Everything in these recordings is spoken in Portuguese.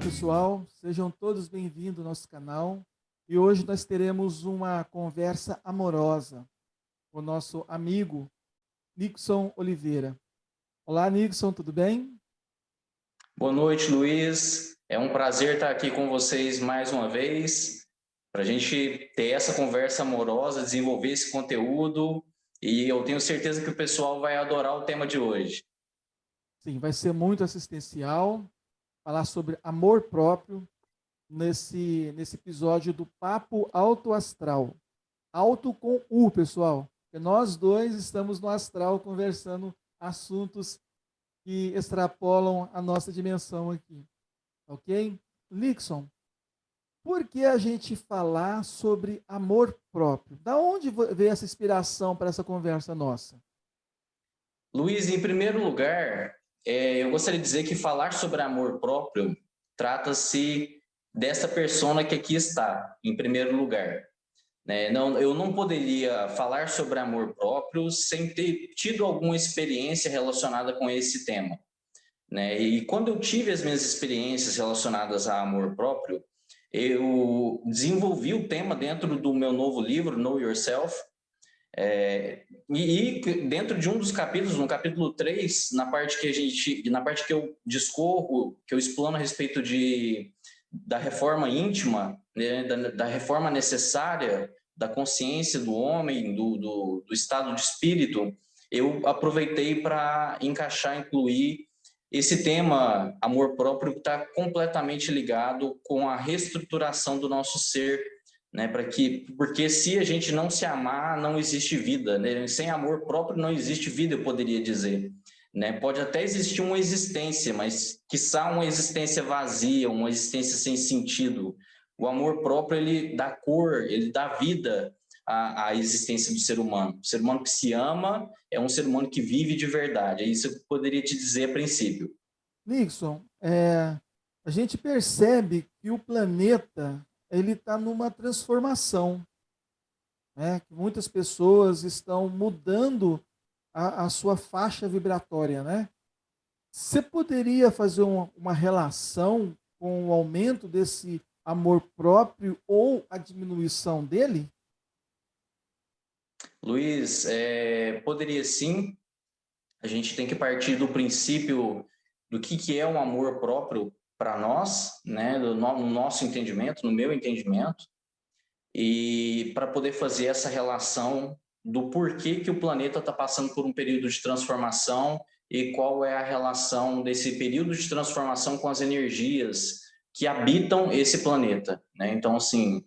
pessoal, sejam todos bem-vindos ao nosso canal. E hoje nós teremos uma conversa amorosa com o nosso amigo Nixon Oliveira. Olá, Nixon, tudo bem? Boa noite, Luiz. É um prazer estar aqui com vocês mais uma vez, para a gente ter essa conversa amorosa, desenvolver esse conteúdo, e eu tenho certeza que o pessoal vai adorar o tema de hoje. Sim, vai ser muito assistencial, falar sobre amor próprio nesse episódio do Papo Alto Astral. Alto com U, pessoal. Porque nós dois estamos no astral conversando assuntos que extrapolam a nossa dimensão aqui. Ok? Nixon, por que a gente falar sobre amor próprio? Da onde veio essa inspiração para essa conversa nossa? Luiz, em primeiro lugar, eu gostaria de dizer que falar sobre amor próprio trata-se dessa persona que aqui está, em primeiro lugar. Não, eu não poderia falar sobre amor próprio sem ter tido alguma experiência relacionada com esse tema. E quando eu tive as minhas experiências relacionadas a amor próprio, eu desenvolvi o tema dentro do meu novo livro, Know Yourself, e dentro de um dos capítulos, no capítulo 3, na parte que eu discorro, que eu explano a respeito da reforma íntima, né, da reforma necessária da consciência do homem, do estado de espírito, eu aproveitei para incluir esse tema, amor próprio, que está completamente ligado com a reestruturação do nosso ser, né? Porque se a gente não se amar, não existe vida, né? Sem amor próprio não existe vida, eu poderia dizer. Né? Pode até existir uma existência, mas quiçá uma existência vazia, uma existência sem sentido. O amor próprio, ele dá cor, ele dá vida à existência do ser humano. O ser humano que se ama é um ser humano que vive de verdade. É isso que eu poderia te dizer a princípio. Nixon, a gente percebe que o planeta ele está numa transformação, né? Que muitas pessoas estão mudando a sua faixa vibratória, né? Você poderia fazer uma relação com o aumento desse amor próprio ou a diminuição dele? Luiz, poderia sim. A gente tem que partir do princípio do que é um amor próprio para nós, né? No nosso entendimento, no meu entendimento, e para poder fazer essa relação do porquê que o planeta está passando por um período de transformação e qual é a relação desse período de transformação com as energias que habitam esse planeta, né? Então, assim,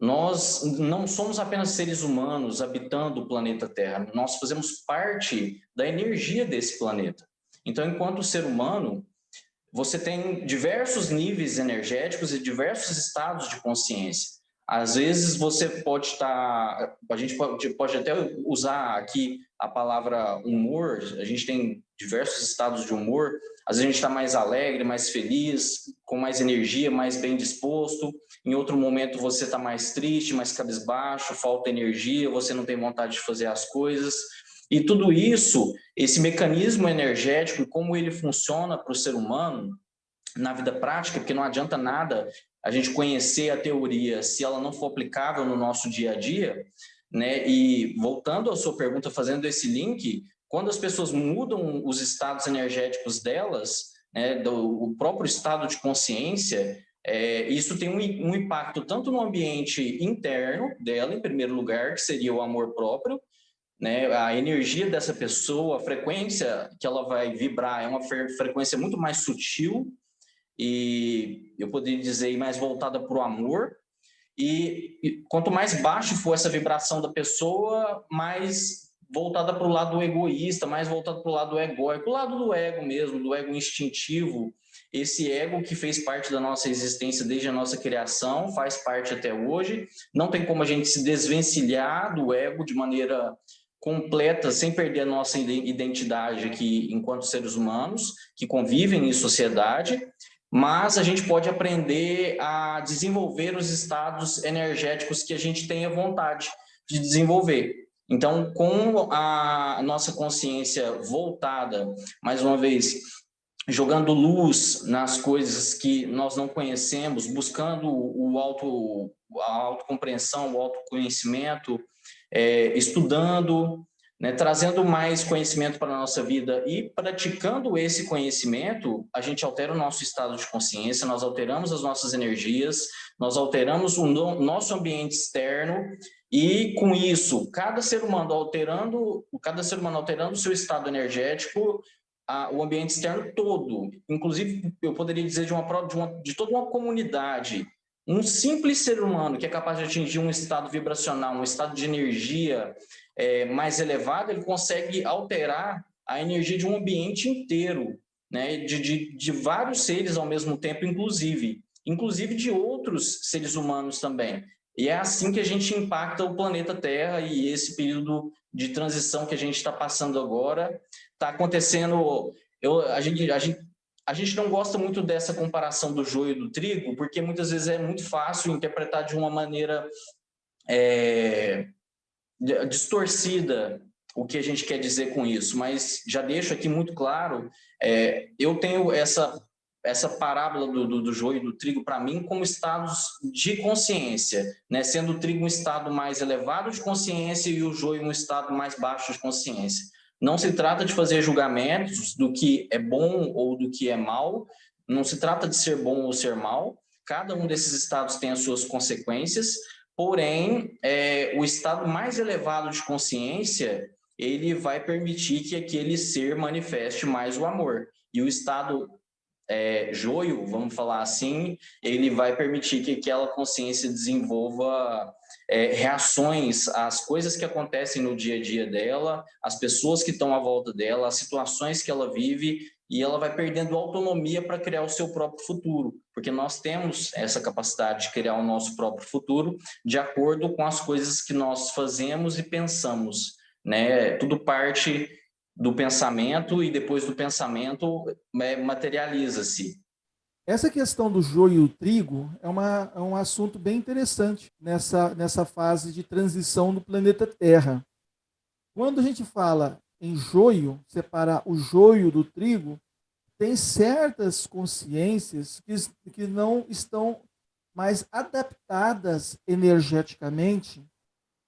nós não somos apenas seres humanos habitando o planeta Terra, nós fazemos parte da energia desse planeta. Então, enquanto ser humano, você tem diversos níveis energéticos e diversos estados de consciência. Às vezes você pode estar, a gente pode até usar aqui a palavra humor, a gente tem diversos estados de humor, às vezes a gente está mais alegre, mais feliz, com mais energia, mais bem disposto, em outro momento você está mais triste, mais cabisbaixo, falta energia, você não tem vontade de fazer as coisas, e tudo isso, esse mecanismo energético, como ele funciona para o ser humano, na vida prática, porque não adianta nada a gente conhecer a teoria se ela não for aplicável no nosso dia a dia, né? E voltando à sua pergunta, fazendo esse link, quando as pessoas mudam os estados energéticos delas, né, o próprio estado de consciência, isso tem um impacto tanto no ambiente interno dela, em primeiro lugar, que seria o amor próprio, né? A energia dessa pessoa, a frequência que ela vai vibrar é uma frequência muito mais sutil, e eu poderia dizer mais voltada para o amor, e quanto mais baixo for essa vibração da pessoa, mais voltada para o lado egoísta, mais voltada para o lado egóico, o lado do ego mesmo, do ego instintivo, esse ego que fez parte da nossa existência desde a nossa criação, faz parte até hoje, não tem como a gente se desvencilhar do ego de maneira completa, sem perder a nossa identidade aqui enquanto seres humanos, que convivem em sociedade, mas a gente pode aprender a desenvolver os estados energéticos que a gente tenha vontade de desenvolver. Então, com a nossa consciência voltada, mais uma vez, jogando luz nas coisas que nós não conhecemos, buscando a autocompreensão, o autoconhecimento, estudando, né, trazendo mais conhecimento para a nossa vida e praticando esse conhecimento, a gente altera o nosso estado de consciência, nós alteramos as nossas energias, nós alteramos o nosso ambiente externo e, com isso, cada ser humano alterando o seu estado energético, o ambiente externo todo, inclusive eu poderia dizer de toda uma comunidade. Um simples ser humano que é capaz de atingir um estado vibracional, um estado de energia mais elevado, ele consegue alterar a energia de um ambiente inteiro, né? de vários seres ao mesmo tempo, inclusive de outros seres humanos também. E é assim que a gente impacta o planeta Terra, e esse período de transição que a gente está passando agora está acontecendo. A gente não gosta muito dessa comparação do joio e do trigo, porque muitas vezes é muito fácil interpretar de uma maneira distorcida o que a gente quer dizer com isso, mas já deixo aqui muito claro, eu tenho essa parábola do joio e do trigo para mim como estados de consciência, né? Sendo o trigo um estado mais elevado de consciência e o joio um estado mais baixo de consciência. Não se trata de fazer julgamentos do que é bom ou do que é mal, não se trata de ser bom ou ser mal, cada um desses estados tem as suas consequências, porém, o estado mais elevado de consciência, ele vai permitir que aquele ser manifeste mais o amor. E o estado joio, vamos falar assim, ele vai permitir que aquela consciência desenvolva reações às coisas que acontecem no dia a dia dela, às pessoas que estão à volta dela, às situações que ela vive, e ela vai perdendo autonomia para criar o seu próprio futuro, porque nós temos essa capacidade de criar o nosso próprio futuro de acordo com as coisas que nós fazemos e pensamos, né? Tudo parte do pensamento, e depois do pensamento materializa-se. Essa questão do joio e o trigo é um assunto bem interessante nessa fase de transição do planeta Terra. Quando a gente fala em joio, separar o joio do trigo, tem certas consciências que não estão mais adaptadas energeticamente,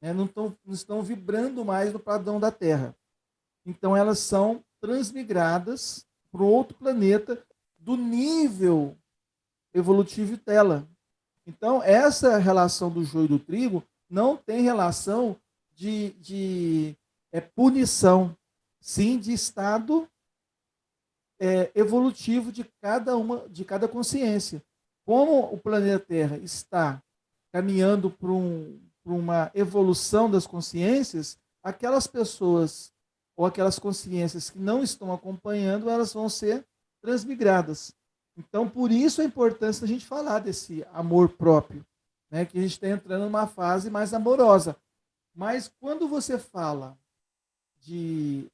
né? Não estão vibrando mais no padrão da Terra. Então, elas são transmigradas para outro planeta do nível evolutivo dela. Então, essa relação do joio e do trigo não tem relação de punição, sim de estado evolutivo de cada consciência. Como o planeta Terra está caminhando para uma evolução das consciências, aquelas pessoas ou aquelas consciências que não estão acompanhando, elas vão ser transmigradas. Então, por isso a importância da gente falar desse amor próprio, né? Que a gente está entrando numa fase mais amorosa. Mas quando você fala de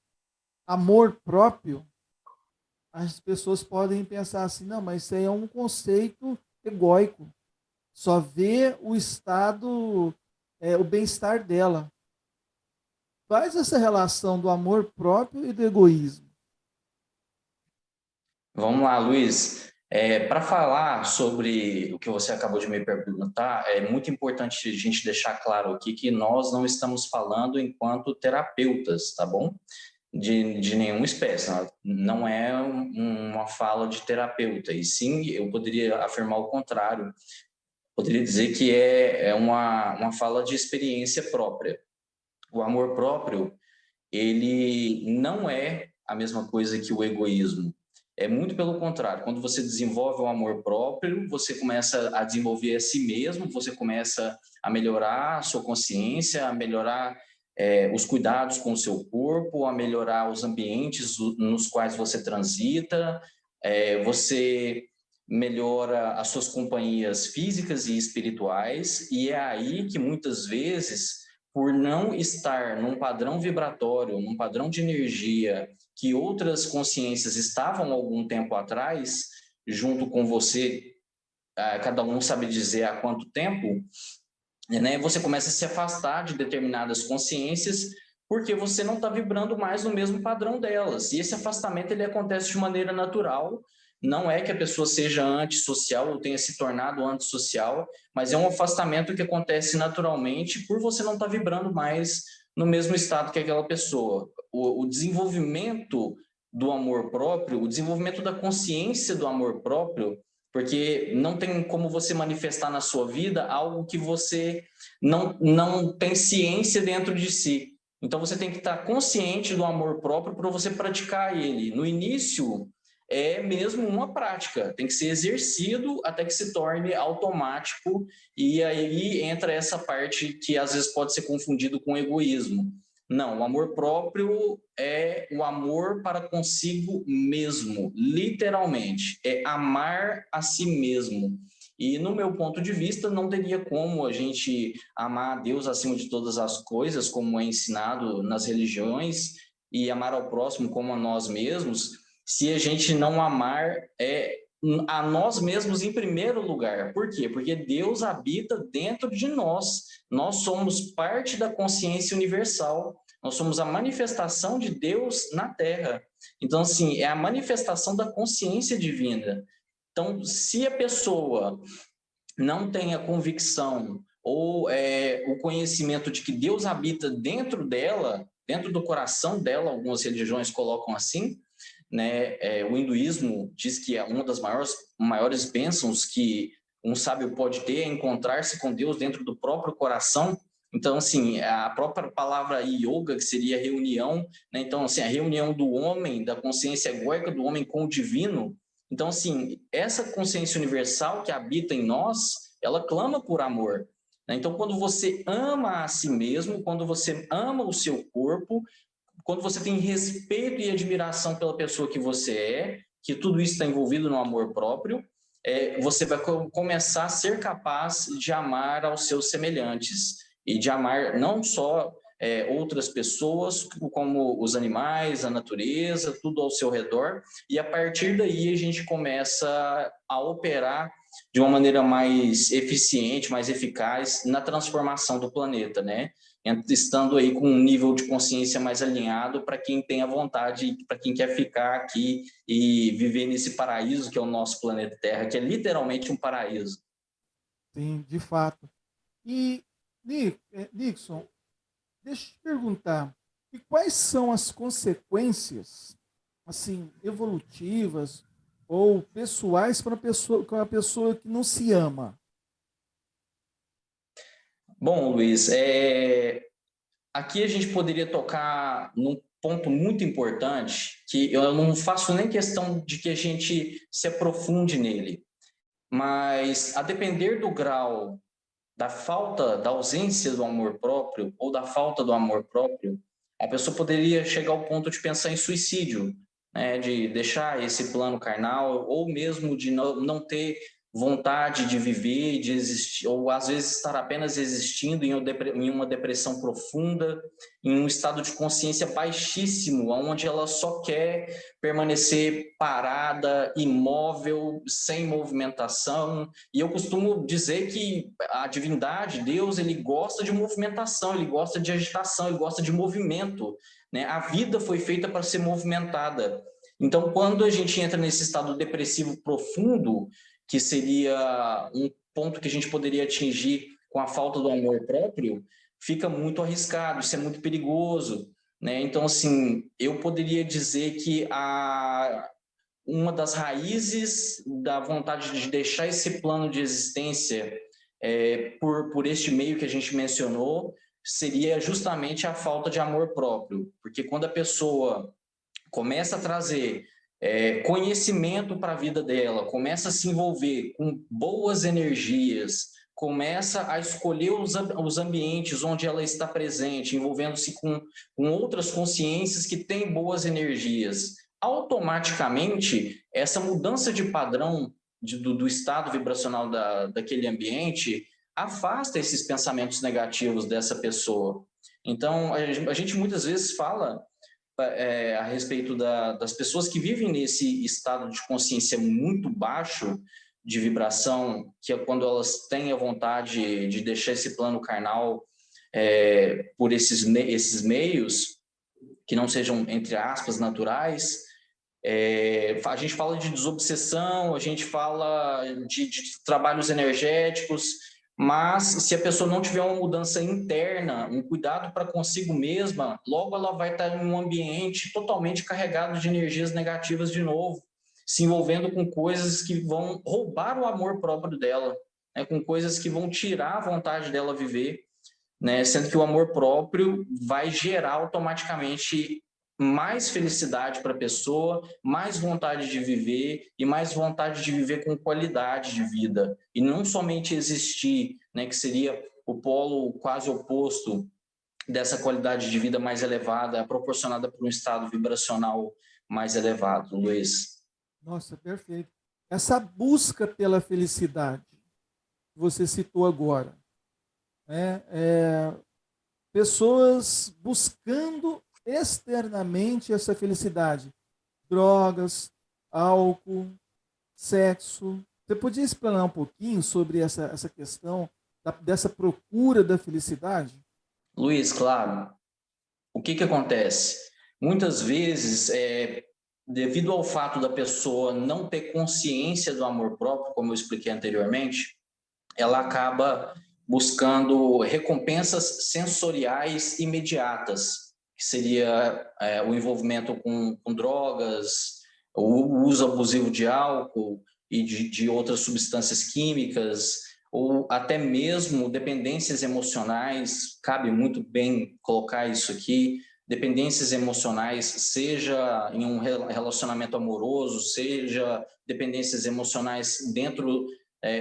amor próprio, as pessoas podem pensar assim, não, mas isso aí é um conceito egóico. Só vê o estado, o bem-estar dela. Faz essa relação do amor próprio e do egoísmo. Vamos lá, Luiz. Para falar sobre o que você acabou de me perguntar, é muito importante a gente deixar claro aqui que nós não estamos falando enquanto terapeutas, tá bom? De nenhuma espécie. Não é uma fala de terapeuta, e sim, eu poderia afirmar o contrário. Poderia dizer que é uma fala de experiência própria. O amor próprio, ele não é a mesma coisa que o egoísmo. É muito pelo contrário. Quando você desenvolve o amor próprio, você começa a desenvolver a si mesmo, você começa a melhorar a sua consciência, a melhorar os cuidados com o seu corpo, a melhorar os ambientes nos quais você transita, você melhora as suas companhias físicas e espirituais, e é aí que muitas vezes, por não estar num padrão vibratório, num padrão de energia que outras consciências estavam algum tempo atrás, junto com você, cada um sabe dizer há quanto tempo, né, você começa a se afastar de determinadas consciências porque você não está vibrando mais no mesmo padrão delas. E esse afastamento ele acontece de maneira natural. Não é que a pessoa seja antissocial ou tenha se tornado antissocial, mas é um afastamento que acontece naturalmente por você não estar vibrando mais no mesmo estado que aquela pessoa. O desenvolvimento do amor próprio, o desenvolvimento da consciência do amor próprio, porque não tem como você manifestar na sua vida algo que você não tem ciência dentro de si. Então você tem que estar consciente do amor próprio para você praticar ele. No início é mesmo uma prática, tem que ser exercido até que se torne automático, e aí entra essa parte que às vezes pode ser confundido com egoísmo. Não, o amor próprio é o amor para consigo mesmo, literalmente, é amar a si mesmo. E no meu ponto de vista, não teria como a gente amar a Deus acima de todas as coisas, como é ensinado nas religiões, e amar ao próximo como a nós mesmos, se a gente não amar a nós mesmos em primeiro lugar. Por quê? Porque Deus habita dentro de nós. Nós somos parte da consciência universal. Nós somos a manifestação de Deus na Terra. Então, assim, é a manifestação da consciência divina. Então, se a pessoa não tem a convicção ou o conhecimento de que Deus habita dentro dela, dentro do coração dela, algumas religiões colocam assim, né? O hinduísmo diz que é uma das maiores bênçãos que um sábio pode ter é encontrar-se com Deus dentro do próprio coração. Então, assim, a própria palavra yoga, que seria reunião, né? Então, assim, a reunião do homem, da consciência egóica do homem com o divino. Então, assim, essa consciência universal que habita em nós, ela clama por amor, né? Então, quando você ama a si mesmo, quando você ama o seu corpo, quando você tem respeito e admiração pela pessoa que você é, que tudo isso está envolvido no amor próprio, você vai começar a ser capaz de amar aos seus semelhantes e de amar não só outras pessoas, como os animais, a natureza, tudo ao seu redor, e a partir daí a gente começa a operar de uma maneira mais eficiente, mais eficaz na transformação do planeta, né? Estando aí com um nível de consciência mais alinhado para quem tem a vontade, para quem quer ficar aqui e viver nesse paraíso que é o nosso planeta Terra, que é literalmente um paraíso. Sim, de fato. E, Nixon, deixa eu te perguntar, e quais são as consequências, assim, evolutivas ou pessoais para uma pessoa que não se ama? Bom, Luiz, aqui a gente poderia tocar num ponto muito importante, que eu não faço nem questão de que a gente se aprofunde nele, mas a depender do grau da falta, da ausência do amor próprio ou da falta do amor próprio, a pessoa poderia chegar ao ponto de pensar em suicídio, né, de deixar esse plano carnal ou mesmo de não ter vontade de viver, de existir, ou às vezes estar apenas existindo em uma depressão profunda, em um estado de consciência baixíssimo, onde ela só quer permanecer parada, imóvel, sem movimentação. E eu costumo dizer que a divindade, Deus, ele gosta de movimentação, ele gosta de agitação, ele gosta de movimento, né? A vida foi feita para ser movimentada. Então, quando a gente entra nesse estado depressivo profundo, que seria um ponto que a gente poderia atingir com a falta do amor próprio, fica muito arriscado, isso é muito perigoso, né? Então, assim, eu poderia dizer que uma das raízes da vontade de deixar esse plano de existência por este meio que a gente mencionou seria justamente a falta de amor próprio, porque quando a pessoa começa a trazer conhecimento para a vida dela, começa a se envolver com boas energias, começa a escolher os ambientes onde ela está presente, envolvendo-se com outras consciências que têm boas energias. Automaticamente, essa mudança de padrão do estado vibracional daquele ambiente afasta esses pensamentos negativos dessa pessoa. Então, a gente muitas vezes fala a respeito das pessoas que vivem nesse estado de consciência muito baixo de vibração, que é quando elas têm a vontade de deixar esse plano carnal por esses meios, que não sejam, entre aspas, naturais, a gente fala de desobsessão, a gente fala de trabalhos energéticos, mas se a pessoa não tiver uma mudança interna, um cuidado para consigo mesma, logo ela vai estar em um ambiente totalmente carregado de energias negativas de novo, se envolvendo com coisas que vão roubar o amor próprio dela, né, com coisas que vão tirar a vontade dela viver, né, sendo que o amor próprio vai gerar automaticamente mais felicidade para a pessoa, mais vontade de viver e mais vontade de viver com qualidade de vida. E não somente existir, né, que seria o polo quase oposto dessa qualidade de vida mais elevada, proporcionada por um estado vibracional mais elevado, Luiz. Nossa, perfeito. Essa busca pela felicidade que você citou agora, né? Pessoas buscando externamente essa felicidade, drogas, álcool, sexo. Você podia explanar um pouquinho sobre essa questão dessa procura da felicidade? Luiz, claro. O que acontece? Muitas vezes, devido ao fato da pessoa não ter consciência do amor próprio, como eu expliquei anteriormente, ela acaba buscando recompensas sensoriais imediatas, que seria o envolvimento com drogas, o uso abusivo de álcool e de outras substâncias químicas, ou até mesmo dependências emocionais, cabe muito bem colocar isso aqui, dependências emocionais, seja em um relacionamento amoroso, seja dependências emocionais dentro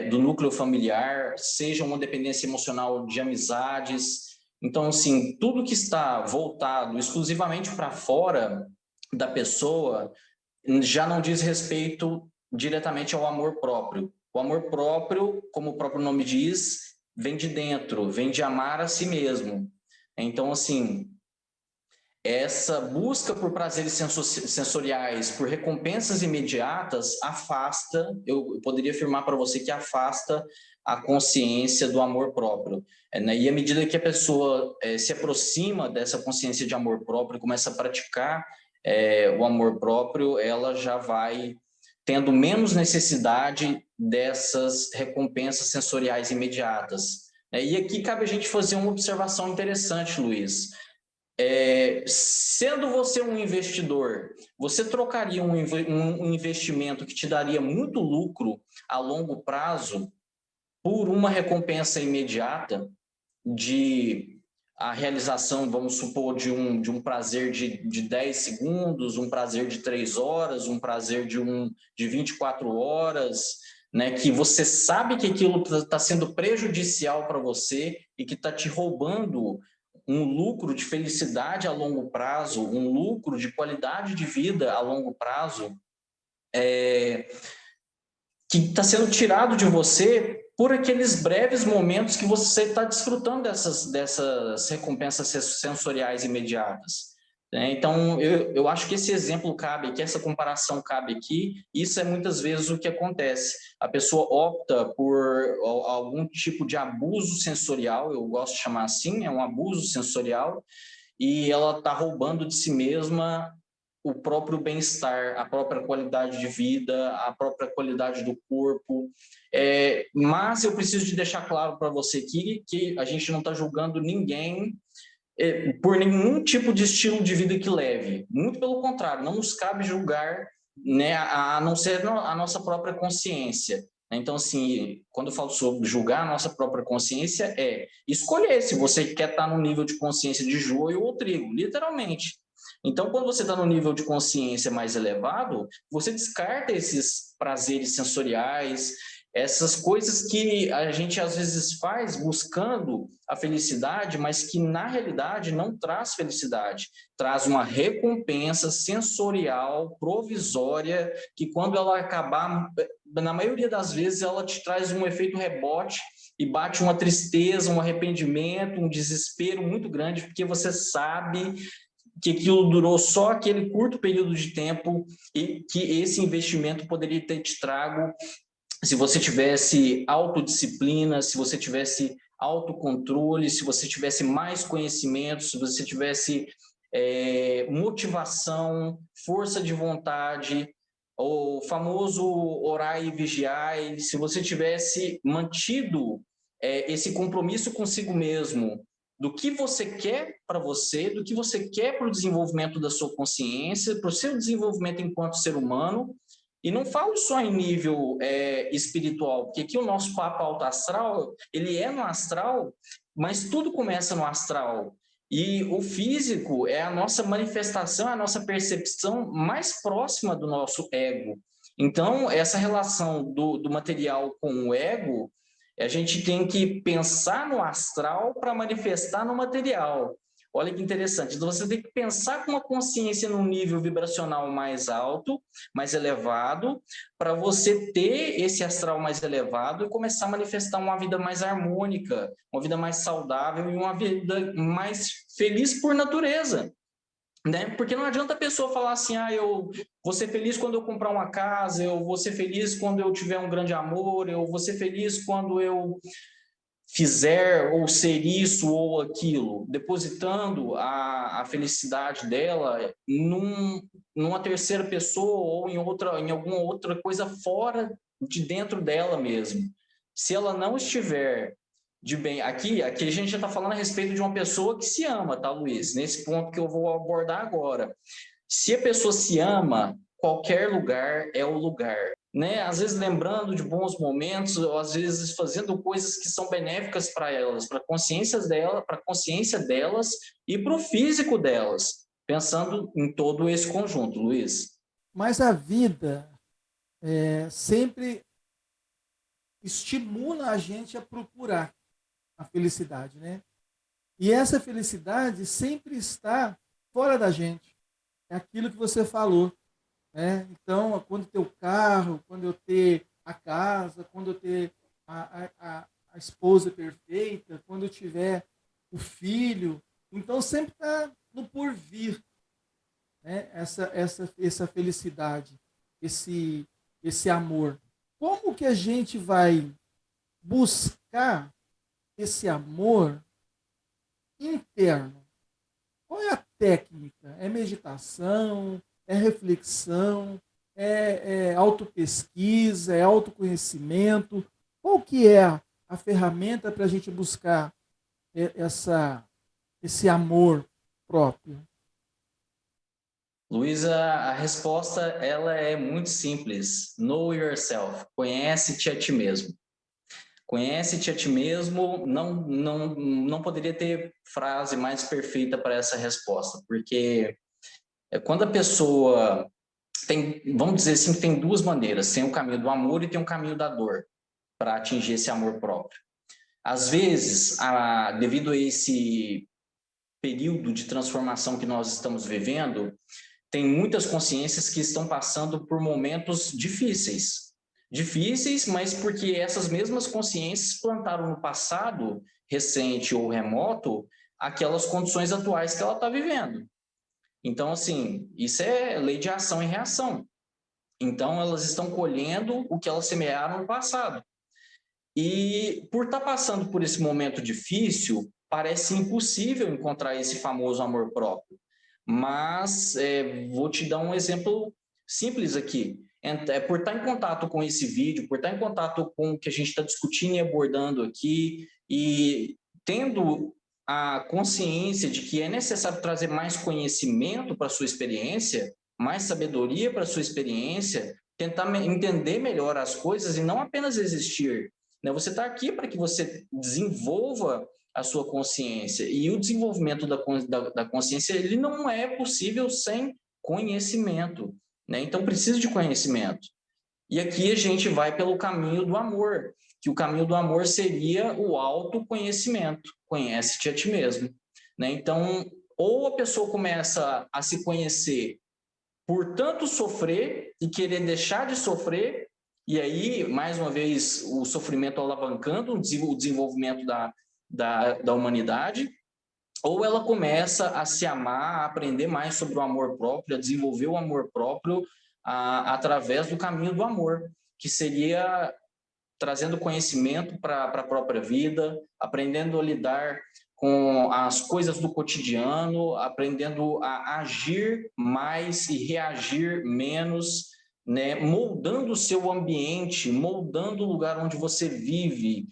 do núcleo familiar, seja uma dependência emocional de amizades. Então, assim, tudo que está voltado exclusivamente para fora da pessoa já não diz respeito diretamente ao amor próprio. O amor próprio, como o próprio nome diz, vem de dentro, vem de amar a si mesmo. Então, assim, essa busca por prazeres sensoriais, por recompensas imediatas, afasta, eu poderia afirmar para você que afasta a consciência do amor próprio. E à medida que a pessoa se aproxima dessa consciência de amor próprio, começa a praticar o amor próprio, ela já vai tendo menos necessidade dessas recompensas sensoriais imediatas. E aqui cabe a gente fazer uma observação interessante, Luiz. Sendo você um investidor, você trocaria um investimento que te daria muito lucro a longo prazo por uma recompensa imediata de a realização, vamos supor, de um prazer de 10 segundos, um prazer de 3 horas, um prazer de 24 horas, né, que você sabe que aquilo está sendo prejudicial para você e que está te roubando um lucro de felicidade a longo prazo, um lucro de qualidade de vida a longo prazo, que está sendo tirado de você por aqueles breves momentos que você está desfrutando dessas recompensas sensoriais imediatas. Então, eu acho que esse exemplo cabe, que essa comparação cabe aqui. Isso é muitas vezes o que acontece. A pessoa opta por algum tipo de abuso sensorial, eu gosto de chamar assim, é um abuso sensorial, e ela está roubando de si mesma o próprio bem-estar, a própria qualidade de vida, a própria qualidade do corpo. Mas eu preciso de deixar claro para você aqui que a gente não está julgando ninguém por nenhum tipo de estilo de vida que leve. Muito pelo contrário, não nos cabe julgar, né, a não ser a nossa própria consciência. Então, assim, quando eu falo sobre julgar a nossa própria consciência, escolher se você quer estar no nível de consciência de joio ou trigo, literalmente. Então, quando você está no nível de consciência mais elevado, você descarta esses prazeres sensoriais, essas coisas que a gente às vezes faz buscando a felicidade, mas que na realidade não traz felicidade, traz uma recompensa sensorial provisória que quando ela acabar, na maioria das vezes ela te traz um efeito rebote e bate uma tristeza, um arrependimento, um desespero muito grande, porque você sabe que aquilo durou só aquele curto período de tempo e que esse investimento poderia ter te trago se você tivesse autodisciplina, se você tivesse autocontrole, se você tivesse mais conhecimento, se você tivesse motivação, força de vontade, o famoso orar e vigiar, e se você tivesse mantido esse compromisso consigo mesmo, do que você quer para você, do que você quer para o desenvolvimento da sua consciência, para o seu desenvolvimento enquanto ser humano, e não falo só em nível espiritual, porque aqui o nosso papo alto astral, ele é no astral, mas tudo começa no astral. E o físico é a nossa manifestação, a nossa percepção mais próxima do nosso ego. Então, essa relação do material com o ego, a gente tem que pensar no astral para manifestar no material. Olha que interessante. Então, você tem que pensar com uma consciência num nível vibracional mais alto, mais elevado, para você ter esse astral mais elevado e começar a manifestar uma vida mais harmônica, uma vida mais saudável e uma vida mais feliz por natureza. Né? Porque não adianta a pessoa falar assim, eu vou ser feliz quando eu comprar uma casa, eu vou ser feliz quando eu tiver um grande amor, eu vou ser feliz quando eu fizer ou ser isso ou aquilo, depositando a felicidade dela numa terceira pessoa ou em alguma outra coisa fora de dentro dela mesmo. Se ela não estiver de bem... Aqui a gente já está falando a respeito de uma pessoa que se ama, tá, Luiz? Nesse ponto que eu vou abordar agora. Se a pessoa se ama, qualquer lugar é o lugar. Né? Às vezes lembrando de bons momentos, ou às vezes fazendo coisas que são benéficas para elas, para a consciência delas e para o físico delas, pensando em todo esse conjunto, Luiz. Mas a vida sempre estimula a gente a procurar a felicidade, né? E essa felicidade sempre está fora da gente. É aquilo que você falou. Então, quando eu ter o carro, quando eu ter a casa, quando eu ter a esposa perfeita, quando eu tiver o filho, então sempre está no porvir, né? Essa felicidade, esse amor. Como que a gente vai buscar esse amor interno? Qual é a técnica? É meditação? É reflexão? É autopesquisa? É autoconhecimento? Qual que é a ferramenta para a gente buscar esse amor próprio? Luísa, a resposta ela é muito simples. Know yourself. Conhece-te a ti mesmo. Conhece-te a ti mesmo, não poderia ter frase mais perfeita para essa resposta, porque quando a pessoa tem, vamos dizer assim, tem duas maneiras, tem o caminho do amor e tem o caminho da dor, para atingir esse amor próprio. Às vezes, devido a esse período de transformação que nós estamos vivendo, tem muitas consciências que estão passando por momentos difíceis, mas porque essas mesmas consciências plantaram no passado, recente ou remoto, aquelas condições atuais que ela está vivendo. Então, assim, isso é lei de ação e reação. Então, elas estão colhendo o que elas semearam no passado. E por estar passando por esse momento difícil, parece impossível encontrar esse famoso amor próprio. Mas vou te dar um exemplo simples aqui. Por estar em contato com esse vídeo, por estar em contato com o que a gente está discutindo e abordando aqui, e tendo a consciência de que é necessário trazer mais conhecimento para a sua experiência, mais sabedoria para a sua experiência, tentar entender melhor as coisas e não apenas existir. Né? Você está aqui para que você desenvolva a sua consciência. E o desenvolvimento da consciência ele não é possível sem conhecimento. Né? Então, precisa de conhecimento. E aqui a gente vai pelo caminho do amor, que o caminho do amor seria o autoconhecimento. Conhece-te a ti mesmo. Né? Então, ou a pessoa começa a se conhecer por tanto sofrer e querer deixar de sofrer, e aí, mais uma vez, o sofrimento alavancando o desenvolvimento da humanidade, ou ela começa a se amar, a aprender mais sobre o amor próprio, a desenvolver o amor próprio através do caminho do amor, que seria trazendo conhecimento para a própria vida, aprendendo a lidar com as coisas do cotidiano, aprendendo a agir mais e reagir menos, né? Moldando o seu ambiente, moldando o lugar onde você vive,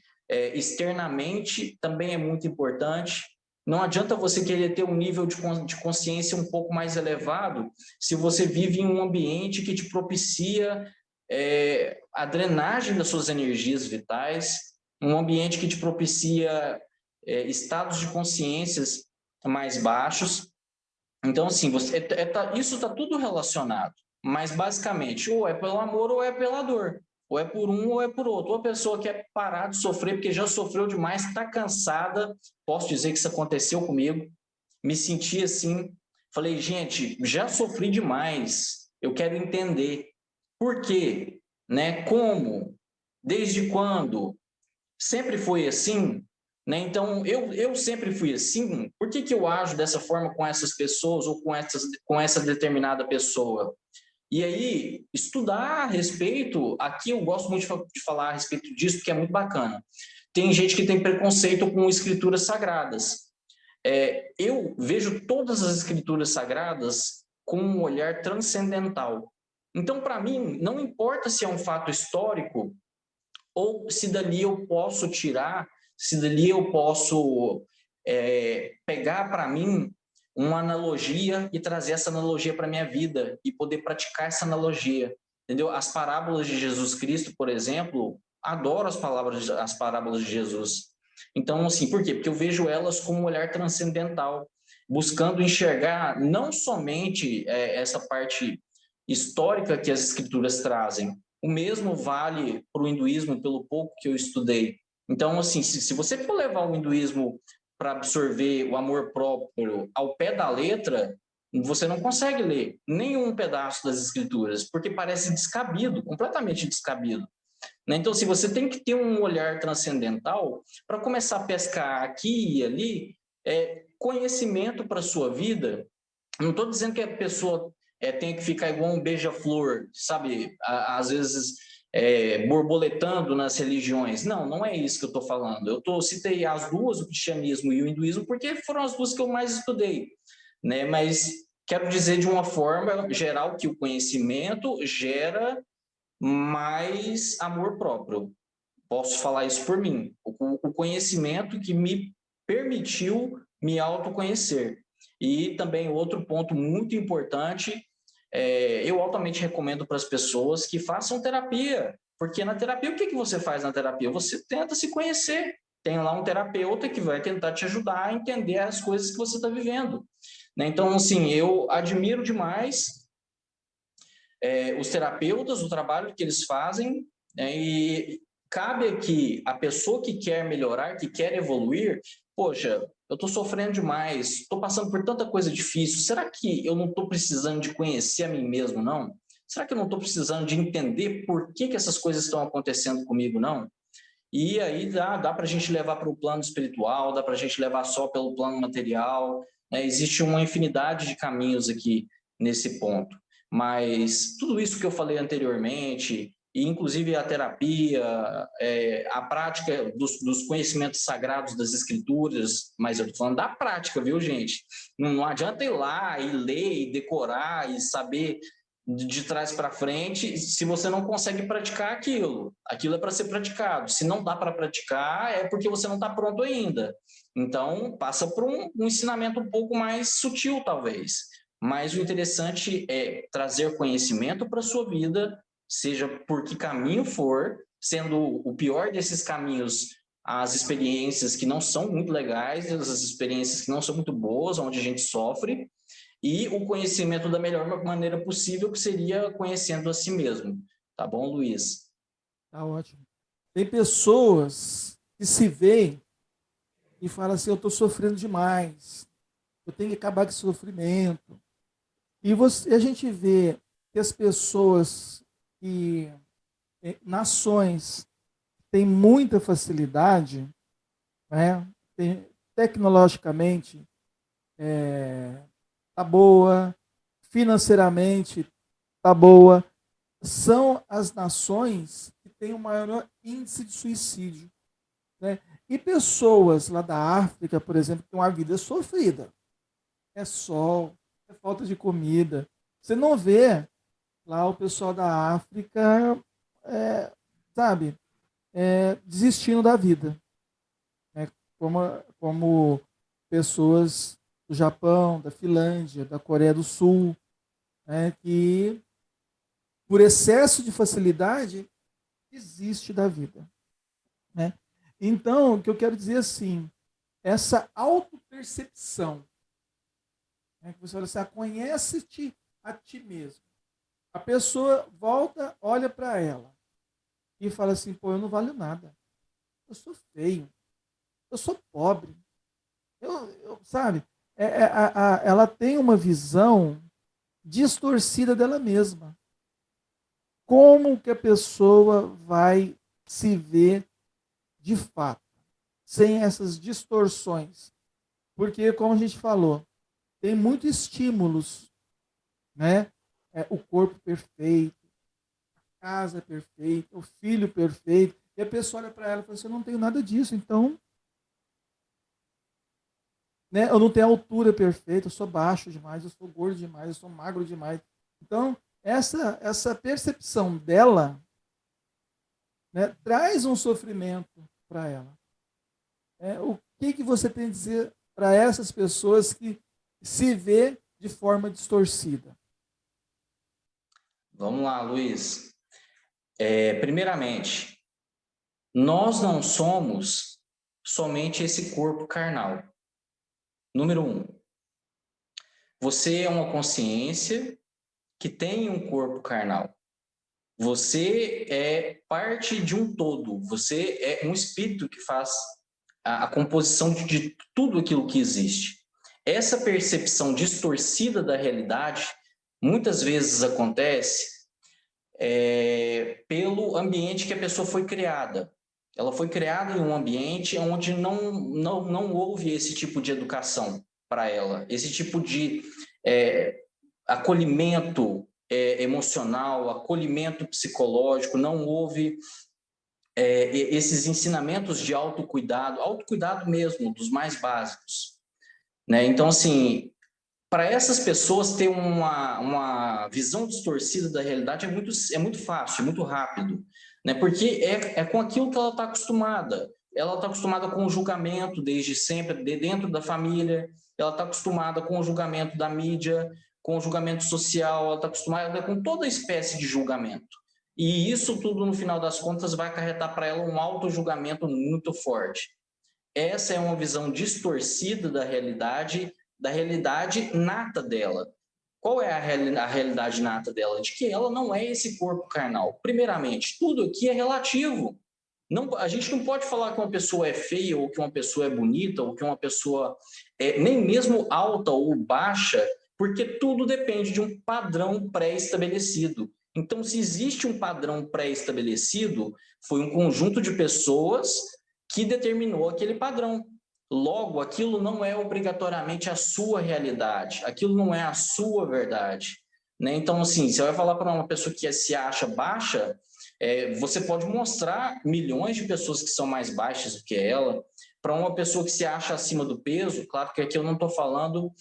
externamente também é muito importante. Não adianta você querer ter um nível de consciência um pouco mais elevado se você vive em um ambiente que te propicia a drenagem das suas energias vitais, um ambiente que te propicia estados de consciências mais baixos. Então, assim, isso está tudo relacionado, mas basicamente, ou é pelo amor ou é pela dor, ou é por um ou é por outro. Ou a pessoa quer parar de sofrer porque já sofreu demais, está cansada. Posso dizer que isso aconteceu comigo, me senti assim, falei, gente, já sofri demais, eu quero entender por quê, né? Como, desde quando, sempre foi assim, né? Então, eu sempre fui assim, por que que eu ajo dessa forma com essas pessoas ou com essa determinada pessoa? E aí, estudar a respeito, aqui eu gosto muito de falar a respeito disso, porque é muito bacana. Tem gente que tem preconceito com escrituras sagradas. Eu vejo todas as escrituras sagradas com um olhar transcendental. Então, para mim, não importa se é um fato histórico ou se dali eu posso tirar, se dali eu posso pegar para mim uma analogia e trazer essa analogia para a minha vida e poder praticar essa analogia, entendeu? As parábolas de Jesus Cristo, por exemplo, adoro as parábolas de Jesus. Então, assim, por quê? Porque eu vejo elas com um olhar transcendental, buscando enxergar não somente essa parte histórica que as escrituras trazem, o mesmo vale para o hinduísmo, pelo pouco que eu estudei. Então, assim, se você for levar o hinduísmo para absorver o amor próprio ao pé da letra, você não consegue ler nenhum pedaço das escrituras, porque parece descabido, completamente descabido. Né? Então, se você tem que ter um olhar transcendental para começar a pescar aqui e ali, conhecimento para a sua vida. Não estou dizendo que a pessoa tem que ficar igual um beija-flor, sabe? Às vezes borboletando nas religiões. Não, não é isso que eu estou falando. Citei as duas, o cristianismo e o hinduísmo, porque foram as duas que eu mais estudei. Né? Mas quero dizer de uma forma geral que o conhecimento gera mais amor próprio. Posso falar isso por mim. O conhecimento que me permitiu me autoconhecer. E também outro ponto muito importante, eu altamente recomendo para as pessoas que façam terapia, porque na terapia, o que você faz na terapia? Você tenta se conhecer. Tem lá um terapeuta que vai tentar te ajudar a entender as coisas que você está vivendo. Né? Então, assim, eu admiro demais os terapeutas, o trabalho que eles fazem, e cabe aqui a pessoa que quer melhorar, que quer evoluir, poxa, eu estou sofrendo demais, estou passando por tanta coisa difícil, será que eu não estou precisando de conhecer a mim mesmo, não? Será que eu não estou precisando de entender por que essas coisas estão acontecendo comigo, não? E aí dá para a gente levar para o plano espiritual, dá para a gente levar só pelo plano material, né? Existe uma infinidade de caminhos aqui nesse ponto. Mas tudo isso que eu falei anteriormente, e inclusive a terapia, a prática dos conhecimentos sagrados das escrituras, mas eu estou falando da prática, viu, gente? Não adianta ir lá e ler e decorar e saber de trás para frente, se você não consegue praticar aquilo. Aquilo é para ser praticado. Se não dá para praticar, é porque você não está pronto ainda. Então, passa por um ensinamento um pouco mais sutil, talvez. Mas o interessante é trazer conhecimento para a sua vida, seja por que caminho for, sendo o pior desses caminhos as experiências que não são muito legais, as experiências que não são muito boas, onde a gente sofre, e o conhecimento da melhor maneira possível, que seria conhecendo a si mesmo. Tá bom, Luiz? Tá ótimo. Tem pessoas que se veem e falam assim, eu estou sofrendo demais, eu tenho que acabar com esse sofrimento. A gente vê que as pessoas que, nações, têm muita facilidade, né? Tecnologicamente, tá boa, financeiramente, tá boa, são as nações que têm o maior índice de suicídio, né? E pessoas lá da África, por exemplo, que têm uma vida sofrida. É sol, é falta de comida. Você não vê lá o pessoal da África, é, sabe, desistindo da vida, né? Como pessoas do Japão, da Finlândia, da Coreia do Sul, né? Que por excesso de facilidade desiste da vida, né? Então, o que eu quero dizer assim, essa autopercepção, né? Que você fala assim, conhece-te a ti mesmo. A pessoa volta, olha para ela e fala assim, pô, eu não valho nada. Eu sou feio, eu sou pobre. Sabe? Ela tem uma visão distorcida dela mesma. Como que a pessoa vai se ver de fato, sem essas distorções? Porque, como a gente falou, tem muitos estímulos, né? O corpo perfeito, a casa perfeita, o filho perfeito, e a pessoa olha para ela e fala assim, eu não tenho nada disso, então, né? Eu não tenho a altura perfeita, eu sou baixo demais, eu sou gordo demais, eu sou magro demais. Então, essa percepção dela, né, traz um sofrimento para ela. O que você tem a dizer para essas pessoas que se vê de forma distorcida? Vamos lá, Luiz. Primeiramente, nós não somos somente esse corpo carnal. Número 1, você é uma consciência que tem um corpo carnal. Você é parte de um todo. Você é um espírito que faz a composição de tudo aquilo que existe. Essa percepção distorcida da realidade muitas vezes acontece pelo ambiente que a pessoa foi criada. Ela foi criada em um ambiente onde não houve esse tipo de educação para ela, esse tipo de acolhimento emocional, acolhimento psicológico, não houve esses ensinamentos de autocuidado mesmo, dos mais básicos, né? Então, assim, para essas pessoas ter uma visão distorcida da realidade é muito fácil, é muito rápido, né? Porque é com aquilo que ela está acostumada. Ela está acostumada com o julgamento desde sempre, dentro da família, ela está acostumada com o julgamento da mídia, com o julgamento social, ela está acostumada com toda espécie de julgamento. E isso tudo, no final das contas, vai acarretar para ela um auto-julgamento muito forte. Essa é uma visão distorcida da realidade nata dela. Qual é a realidade nata dela? De que ela não é esse corpo carnal. Primeiramente, tudo aqui é relativo. Não, a gente não pode falar que uma pessoa é feia, ou que uma pessoa é bonita, ou que uma pessoa é nem mesmo alta ou baixa, porque tudo depende de um padrão pré-estabelecido. Então, se existe um padrão pré-estabelecido, foi um conjunto de pessoas que determinou aquele padrão. Logo, aquilo não é obrigatoriamente a sua realidade, aquilo não é a sua verdade, né? Então, assim, você vai falar para uma pessoa que se acha baixa, você pode mostrar milhões de pessoas que são mais baixas do que ela. Para uma pessoa que se acha acima do peso, claro que aqui eu não estou falando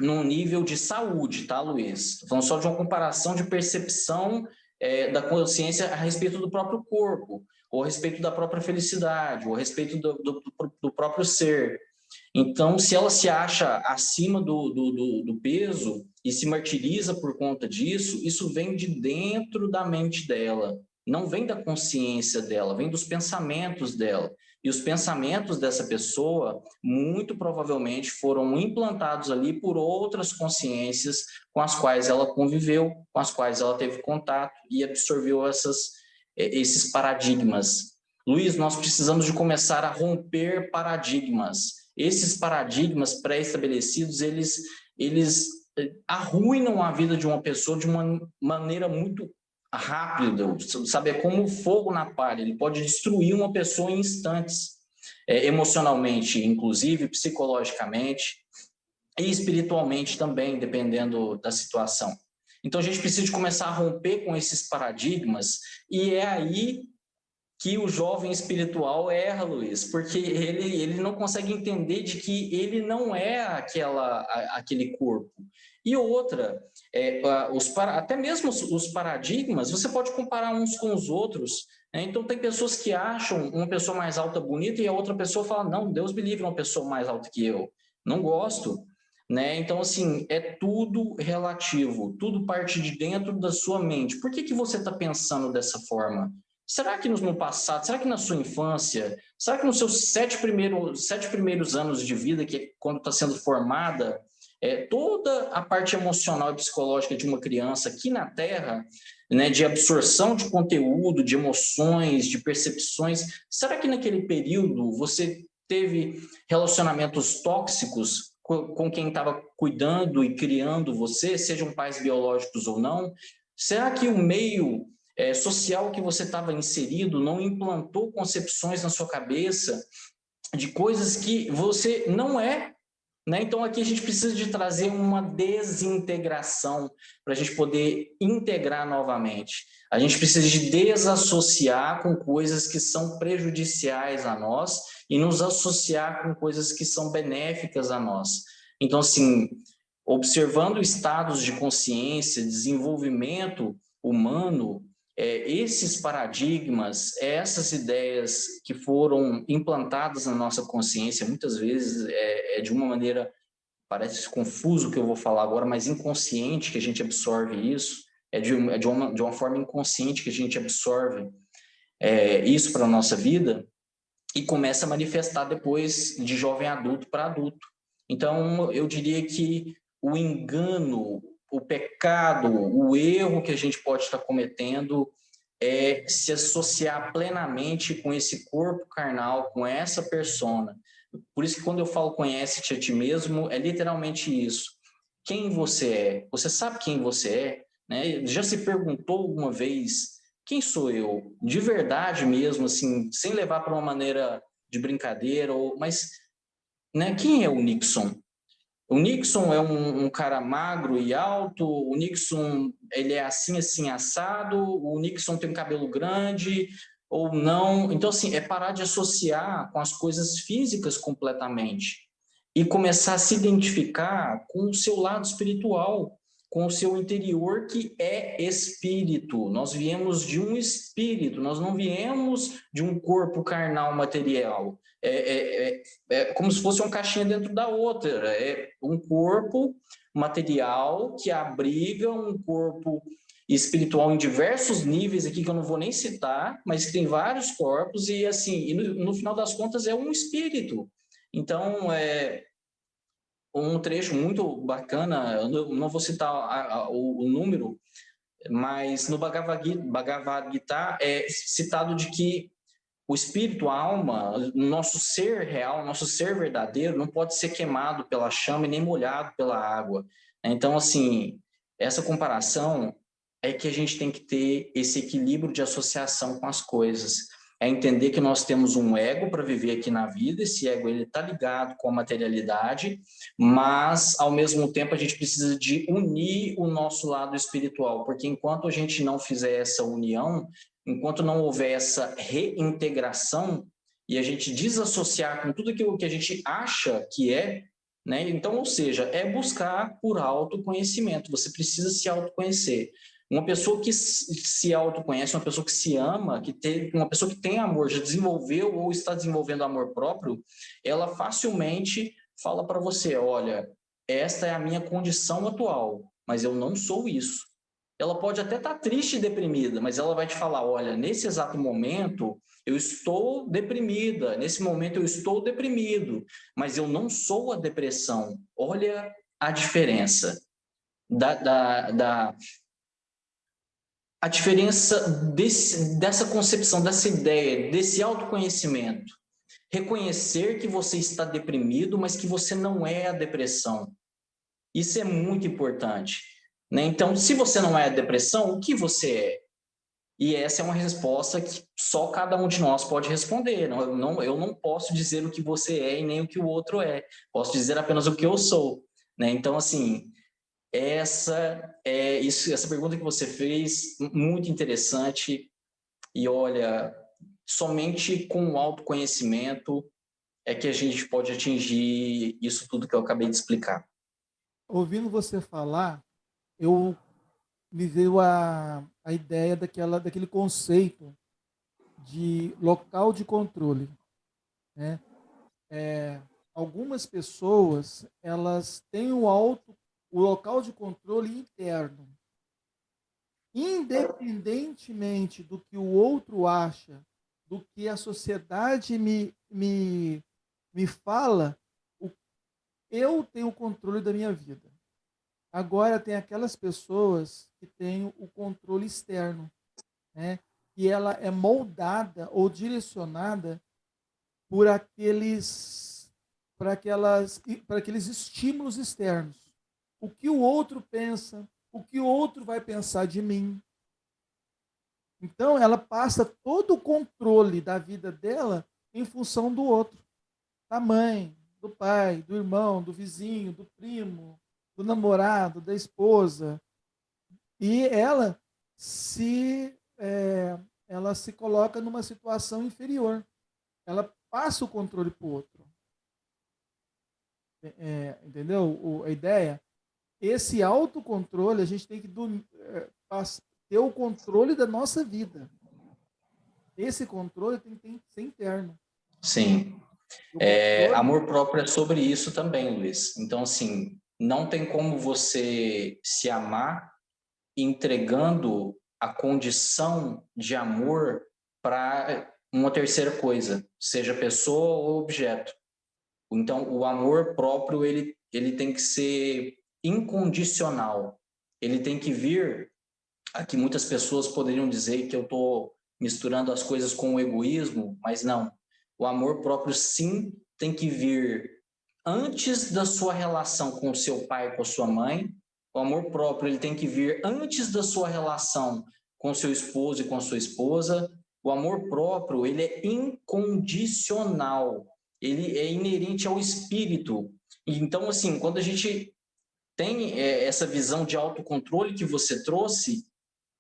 num nível de saúde, tá, Luiz? Estou falando só de uma comparação de percepção da consciência a respeito do próprio corpo, ou a respeito da própria felicidade, ou a respeito do próprio ser. Então, se ela se acha acima do peso e se martiriza por conta disso, isso vem de dentro da mente dela, não vem da consciência dela, vem dos pensamentos dela. E os pensamentos dessa pessoa, muito provavelmente, foram implantados ali por outras consciências com as quais ela conviveu, com as quais ela teve contato e absorveu esses paradigmas. Luiz, nós precisamos de começar a romper paradigmas. Esses paradigmas pré-estabelecidos, eles arruinam a vida de uma pessoa de uma maneira muito rápida, sabe? É como fogo na palha, ele pode destruir uma pessoa em instantes, emocionalmente, inclusive, psicologicamente e espiritualmente também, dependendo da situação. Então, a gente precisa de começar a romper com esses paradigmas, e é aí que o jovem espiritual erra, Luiz, porque ele não consegue entender de que ele não é aquele corpo. E outra, até mesmo os paradigmas, você pode comparar uns com os outros, né? Então, tem pessoas que acham uma pessoa mais alta bonita e a outra pessoa fala, não, Deus me livre uma pessoa mais alta que eu. Não gosto. Né? Então, assim, é tudo relativo, tudo parte de dentro da sua mente. Por que você está pensando dessa forma? Será que no passado, será que na sua infância, será que nos seus sete primeiros anos de vida, que é quando está sendo formada, toda a parte emocional e psicológica de uma criança aqui na Terra, né, de absorção de conteúdo, de emoções, de percepções, será que naquele período você teve relacionamentos tóxicos com quem estava cuidando e criando você, sejam pais biológicos ou não? Será que o meio social que você estava inserido não implantou concepções na sua cabeça de coisas que você não é, né? Então aqui a gente precisa de trazer uma desintegração para a gente poder integrar novamente. A gente precisa de desassociar com coisas que são prejudiciais a nós e nos associar com coisas que são benéficas a nós. Então, assim, observando estados de consciência, desenvolvimento humano, esses paradigmas, essas ideias que foram implantadas na nossa consciência, muitas vezes de uma maneira, parece confuso o que eu vou falar agora, mas inconsciente que a gente absorve isso, de uma forma inconsciente que a gente absorve isso para a nossa vida e começa a manifestar depois de jovem adulto para adulto. Então, eu diria que o engano, o pecado, o erro que a gente pode estar cometendo é se associar plenamente com esse corpo carnal, com essa persona. Por isso que quando eu falo conhece-te a ti mesmo, é literalmente isso. Quem você é? Você sabe quem você é? Né? Já se perguntou alguma vez quem sou eu? De verdade mesmo, assim, sem levar para uma maneira de brincadeira, mas né, quem é o Nixon? O Nixon é um cara magro e alto, o Nixon ele é assim, assim, assado, o Nixon tem um cabelo grande ou não. Então, assim, é parar de associar com as coisas físicas completamente e começar a se identificar com o seu lado espiritual, com o seu interior que é espírito. Nós viemos de um espírito, nós não viemos de um corpo carnal material. É como se fosse uma caixinha dentro da outra. É um corpo material que abriga um corpo espiritual em diversos níveis aqui que eu não vou nem citar, mas que tem vários corpos e assim, no final das contas é um espírito. Então, um trecho muito bacana, eu não vou citar o número, mas no Bhagavad Gita é citado de que o espírito, a alma, nosso ser real, nosso ser verdadeiro, não pode ser queimado pela chama e nem molhado pela água. Então, assim, essa comparação é que a gente tem que ter esse equilíbrio de associação com as coisas. É entender que nós temos um ego para viver aqui na vida, esse ego ele está ligado com a materialidade, mas, ao mesmo tempo, a gente precisa de unir o nosso lado espiritual, porque enquanto a gente não fizer essa união, enquanto não houver essa reintegração e a gente desassociar com tudo aquilo que a gente acha que é, né? Então, ou seja, é buscar por autoconhecimento. Você precisa se autoconhecer. Uma pessoa que se autoconhece, uma pessoa que se ama, uma pessoa que tem amor, já desenvolveu ou está desenvolvendo amor próprio, ela facilmente fala para você, olha, esta é a minha condição atual, mas eu não sou isso. Ela pode até estar triste e deprimida, mas ela vai te falar, olha, nesse exato momento eu estou deprimida, nesse momento eu estou deprimido, mas eu não sou a depressão. Olha a diferença a diferença dessa concepção, dessa ideia, desse autoconhecimento. Reconhecer que você está deprimido, mas que você não é a depressão. Isso é muito importante. Né? Então, se você não é a depressão, o que você é? E essa é uma resposta que só cada um de nós pode responder. Eu não posso dizer o que você é e nem o que o outro é. Posso dizer apenas o que eu sou. Né? Então, assim, essa pergunta que você fez, muito interessante. E olha, somente com o autoconhecimento é que a gente pode atingir isso tudo que eu acabei de explicar. Ouvindo você falar, eu me veio a ideia daquele conceito de local de controle, né? Algumas pessoas, elas têm o local de controle interno. Independentemente do que o outro acha, do que a sociedade me fala, eu tenho o controle da minha vida. Agora, tem aquelas pessoas que têm o controle externo, né? E ela é moldada ou direcionada por para aqueles estímulos externos. O que o outro pensa, o que o outro vai pensar de mim. Então, ela passa todo o controle da vida dela em função do outro. Da mãe, do pai, do irmão, do vizinho, do primo, do namorado, da esposa. E ela se coloca numa situação inferior. Ela passa o controle para o outro. Entendeu a ideia? Esse autocontrole, a gente tem que ter o controle da nossa vida. Esse controle tem que ser interno. Sim. Amor próprio é sobre isso também, Luiz. Então, assim, não tem como você se amar entregando a condição de amor para uma terceira coisa, seja pessoa ou objeto. Então, o amor próprio, ele tem que ser incondicional. Ele tem que vir, aqui muitas pessoas poderiam dizer que eu estou misturando as coisas com o egoísmo, mas não. O amor próprio, sim, tem que vir antes da sua relação com o seu pai e com a sua mãe. O amor próprio, ele tem que vir antes da sua relação com o seu esposo e com a sua esposa. O amor próprio, ele é incondicional. Ele é inerente ao espírito. Então, assim, quando a gente tem essa visão de autocontrole que você trouxe,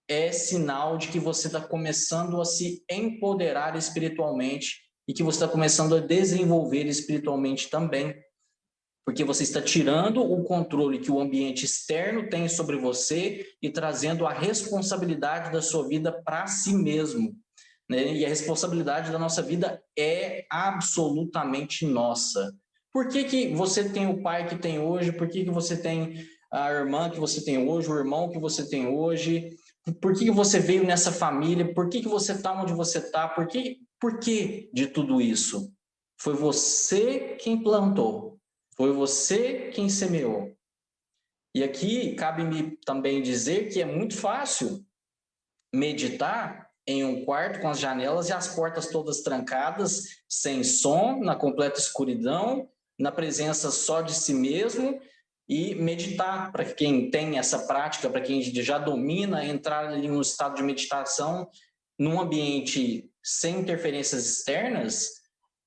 é sinal de que você está começando a se empoderar espiritualmente e que você está começando a desenvolver espiritualmente também, porque você está tirando o controle que o ambiente externo tem sobre você e trazendo a responsabilidade da sua vida para si mesmo, né? E a responsabilidade da nossa vida é absolutamente nossa. Por que você tem o pai que tem hoje? Por que você tem a irmã que você tem hoje, o irmão que você tem hoje? Por que você veio nessa família? Por que você está onde você está? Por que de tudo isso? Foi você quem plantou. Foi você quem semeou. E aqui cabe-me também dizer que é muito fácil meditar em um quarto com as janelas e as portas todas trancadas, sem som, na completa escuridão, na presença só de si mesmo, e meditar. Para quem tem essa prática, para quem já domina, entrar ali em um estado de meditação num ambiente sem interferências externas,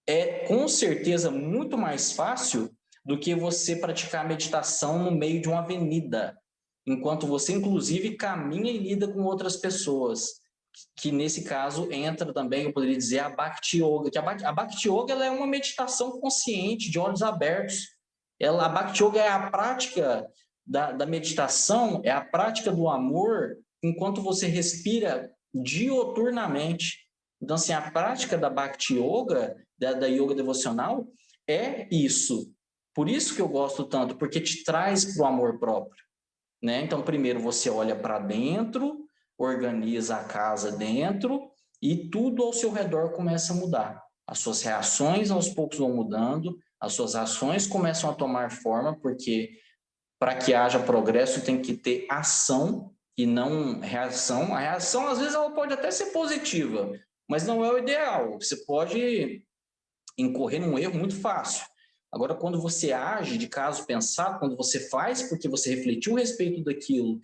é com certeza muito mais fácil do que você praticar meditação no meio de uma avenida, enquanto você, inclusive, caminha e lida com outras pessoas, que nesse caso entra também, eu poderia dizer, a Bhakti Yoga, que a Bhakti Yoga ela é uma meditação consciente, de olhos abertos. A Bhakti Yoga é a prática da meditação, é a prática do amor, enquanto você respira dioturnamente. Então, assim, a prática da Bhakti Yoga, da yoga devocional, é isso. Por isso que eu gosto tanto, porque te traz para o amor próprio, né? Então, primeiro você olha para dentro, organiza a casa dentro e tudo ao seu redor começa a mudar. As suas reações aos poucos vão mudando, as suas ações começam a tomar forma, porque para que haja progresso tem que ter ação e não reação. A reação, às vezes, ela pode até ser positiva, mas não é o ideal. Você pode incorrer num erro muito fácil. Agora, quando você age de caso pensado, quando você faz porque você refletiu a respeito daquilo,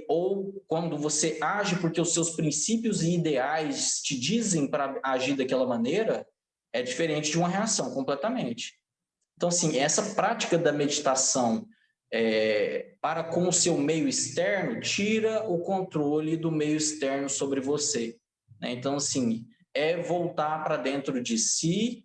ou quando você age porque os seus princípios e ideais te dizem para agir daquela maneira, é diferente de uma reação, completamente. Então, assim, essa prática da meditação para com o seu meio externo, tira o controle do meio externo sobre você, né? Então, assim, é voltar para dentro de si,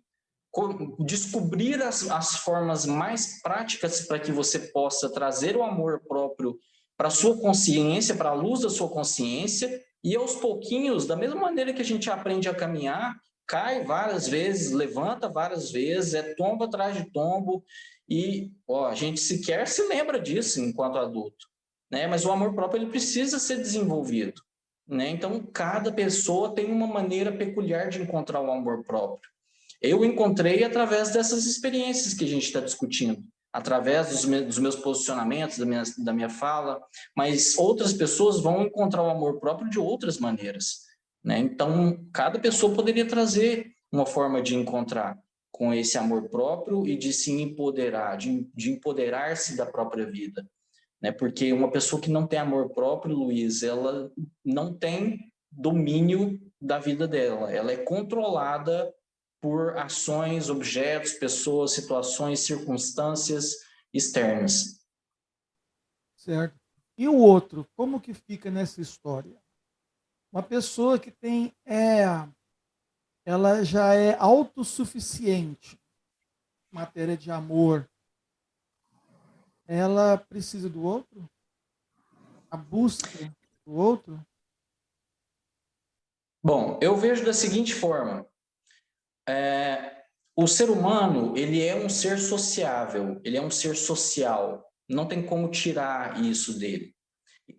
descobrir as formas mais práticas para que você possa trazer o amor próprio para a sua consciência, para a luz da sua consciência, e aos pouquinhos, da mesma maneira que a gente aprende a caminhar, cai várias vezes, levanta várias vezes, é tombo atrás de tombo, e a gente sequer se lembra disso enquanto adulto, né? Mas o amor próprio ele precisa ser desenvolvido, né? Então, cada pessoa tem uma maneira peculiar de encontrar o amor próprio. Eu encontrei através dessas experiências que a gente está discutindo, através dos meus posicionamentos, da minha fala, mas outras pessoas vão encontrar o amor próprio de outras maneiras, né? Então, cada pessoa poderia trazer uma forma de encontrar com esse amor próprio e de se empoderar, de empoderar-se da própria vida, né? Porque uma pessoa que não tem amor próprio, Luiz, ela não tem domínio da vida dela, ela é controlada por ações, objetos, pessoas, situações, circunstâncias externas. Certo. E o outro, como que fica nessa história? Uma pessoa que ela já é autossuficiente em matéria de amor, ela precisa do outro? A busca do outro? Bom, eu vejo da seguinte forma, o ser humano, ele é um ser sociável, ele é um ser social, não tem como tirar isso dele.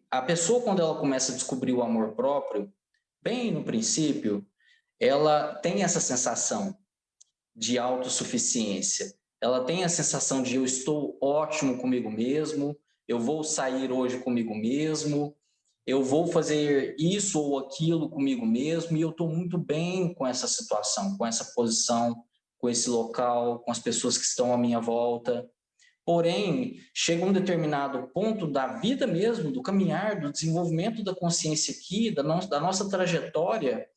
A pessoa, quando ela começa a descobrir o amor próprio, bem no princípio, ela tem essa sensação de autossuficiência. Ela tem a sensação de eu estou ótimo comigo mesmo, eu vou sair hoje comigo mesmo, eu vou fazer isso ou aquilo comigo mesmo e eu estou muito bem com essa situação, com essa posição, com esse local, com as pessoas que estão à minha volta. Porém, chega um determinado ponto da vida mesmo, do caminhar, do desenvolvimento da consciência aqui, da nossa trajetória,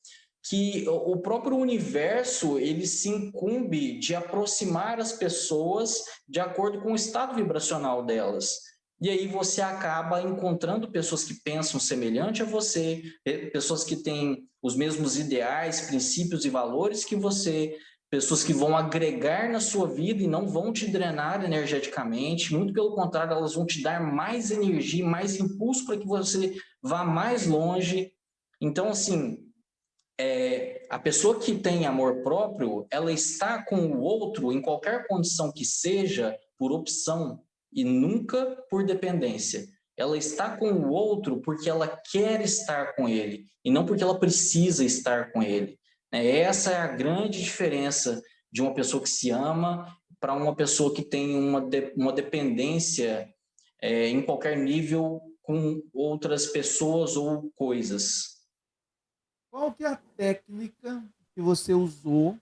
que o próprio universo ele se incumbe de aproximar as pessoas de acordo com o estado vibracional delas. E aí você acaba encontrando pessoas que pensam semelhante a você, pessoas que têm os mesmos ideais, princípios e valores que você, pessoas que vão agregar na sua vida e não vão te drenar energeticamente, muito pelo contrário, elas vão te dar mais energia, mais impulso para que você vá mais longe. Então, assim, a pessoa que tem amor próprio, ela está com o outro em qualquer condição que seja, por opção e nunca por dependência. Ela está com o outro porque ela quer estar com ele e não porque ela precisa estar com ele. Essa é a grande diferença de uma pessoa que se ama para uma pessoa que tem uma dependência em qualquer nível com outras pessoas ou coisas. Qual que é a técnica que você usou,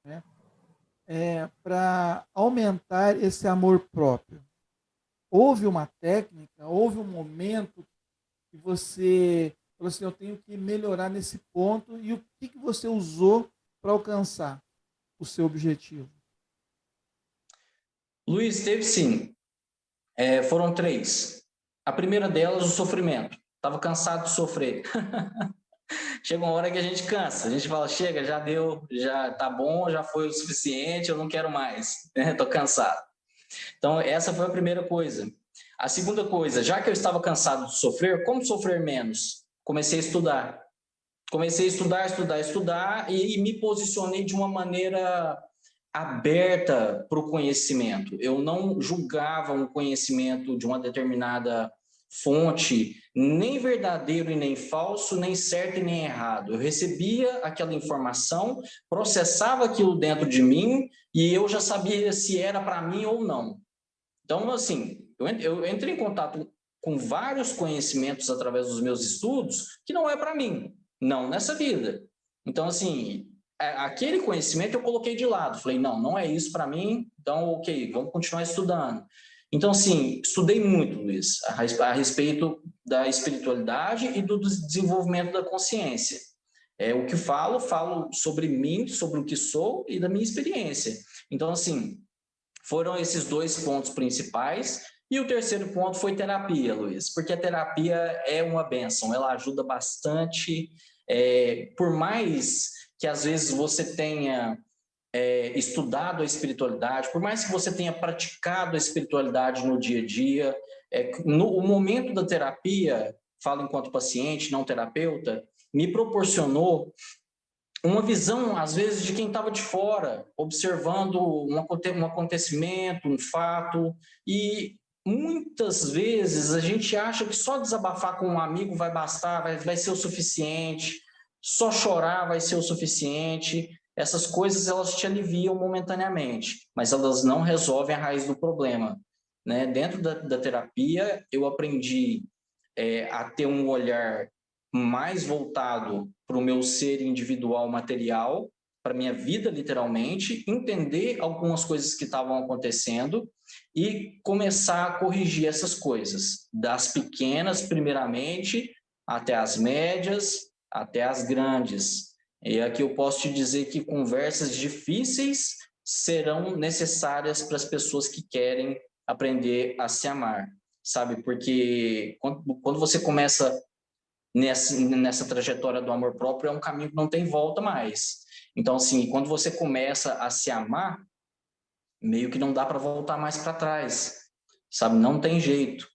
né, para aumentar esse amor próprio? Houve uma técnica, houve um momento que você falou assim, eu tenho que melhorar nesse ponto, e o que você usou para alcançar o seu objetivo? Luiz, teve sim. Foram 3. A primeira delas, o sofrimento. Estava cansado de sofrer. Chega uma hora que a gente cansa. A gente fala, chega, já deu, já tá bom, já foi o suficiente, eu não quero mais. Estou cansado. Então, essa foi a primeira coisa. A segunda coisa, já que eu estava cansado de sofrer, como sofrer menos? Comecei a estudar. Comecei a estudar e me posicionei de uma maneira aberta para o conhecimento. Eu não julgava um conhecimento de uma determinada fonte, nem verdadeiro e nem falso, nem certo e nem errado. Eu recebia aquela informação, processava aquilo dentro de mim e eu já sabia se era para mim ou não. Então, assim, eu entrei em contato com vários conhecimentos através dos meus estudos que não é para mim, não nessa vida. Então, assim, aquele conhecimento eu coloquei de lado. Falei, não é isso para mim, então, ok, vamos continuar estudando. Então, assim, estudei muito, Luiz, a respeito da espiritualidade e do desenvolvimento da consciência. O que falo sobre mim, sobre o que sou e da minha experiência. Então, assim, foram esses 2 pontos principais. E o terceiro ponto foi terapia, Luiz, porque a terapia é uma bênção, ela ajuda bastante Por mais que às vezes você tenha estudado a espiritualidade, por mais que você tenha praticado a espiritualidade no dia a dia, o momento da terapia, falo enquanto paciente, não terapeuta, me proporcionou uma visão, às vezes, de quem estava de fora, observando um acontecimento, um fato, e muitas vezes a gente acha que só desabafar com um amigo vai bastar, vai ser o suficiente, só chorar vai ser o suficiente. Essas coisas, elas te aliviam momentaneamente, mas elas não resolvem a raiz do problema, né? Dentro da terapia, eu aprendi a ter um olhar mais voltado para o meu ser individual material, para minha vida literalmente, entender algumas coisas que estavam acontecendo e começar a corrigir essas coisas, das pequenas primeiramente, até as médias, até as grandes. E aqui eu posso te dizer que conversas difíceis serão necessárias para as pessoas que querem aprender a se amar, sabe? Porque quando você começa nessa trajetória do amor próprio, é um caminho que não tem volta mais. Então, assim, quando você começa a se amar, meio que não dá para voltar mais para trás, sabe? Não tem jeito.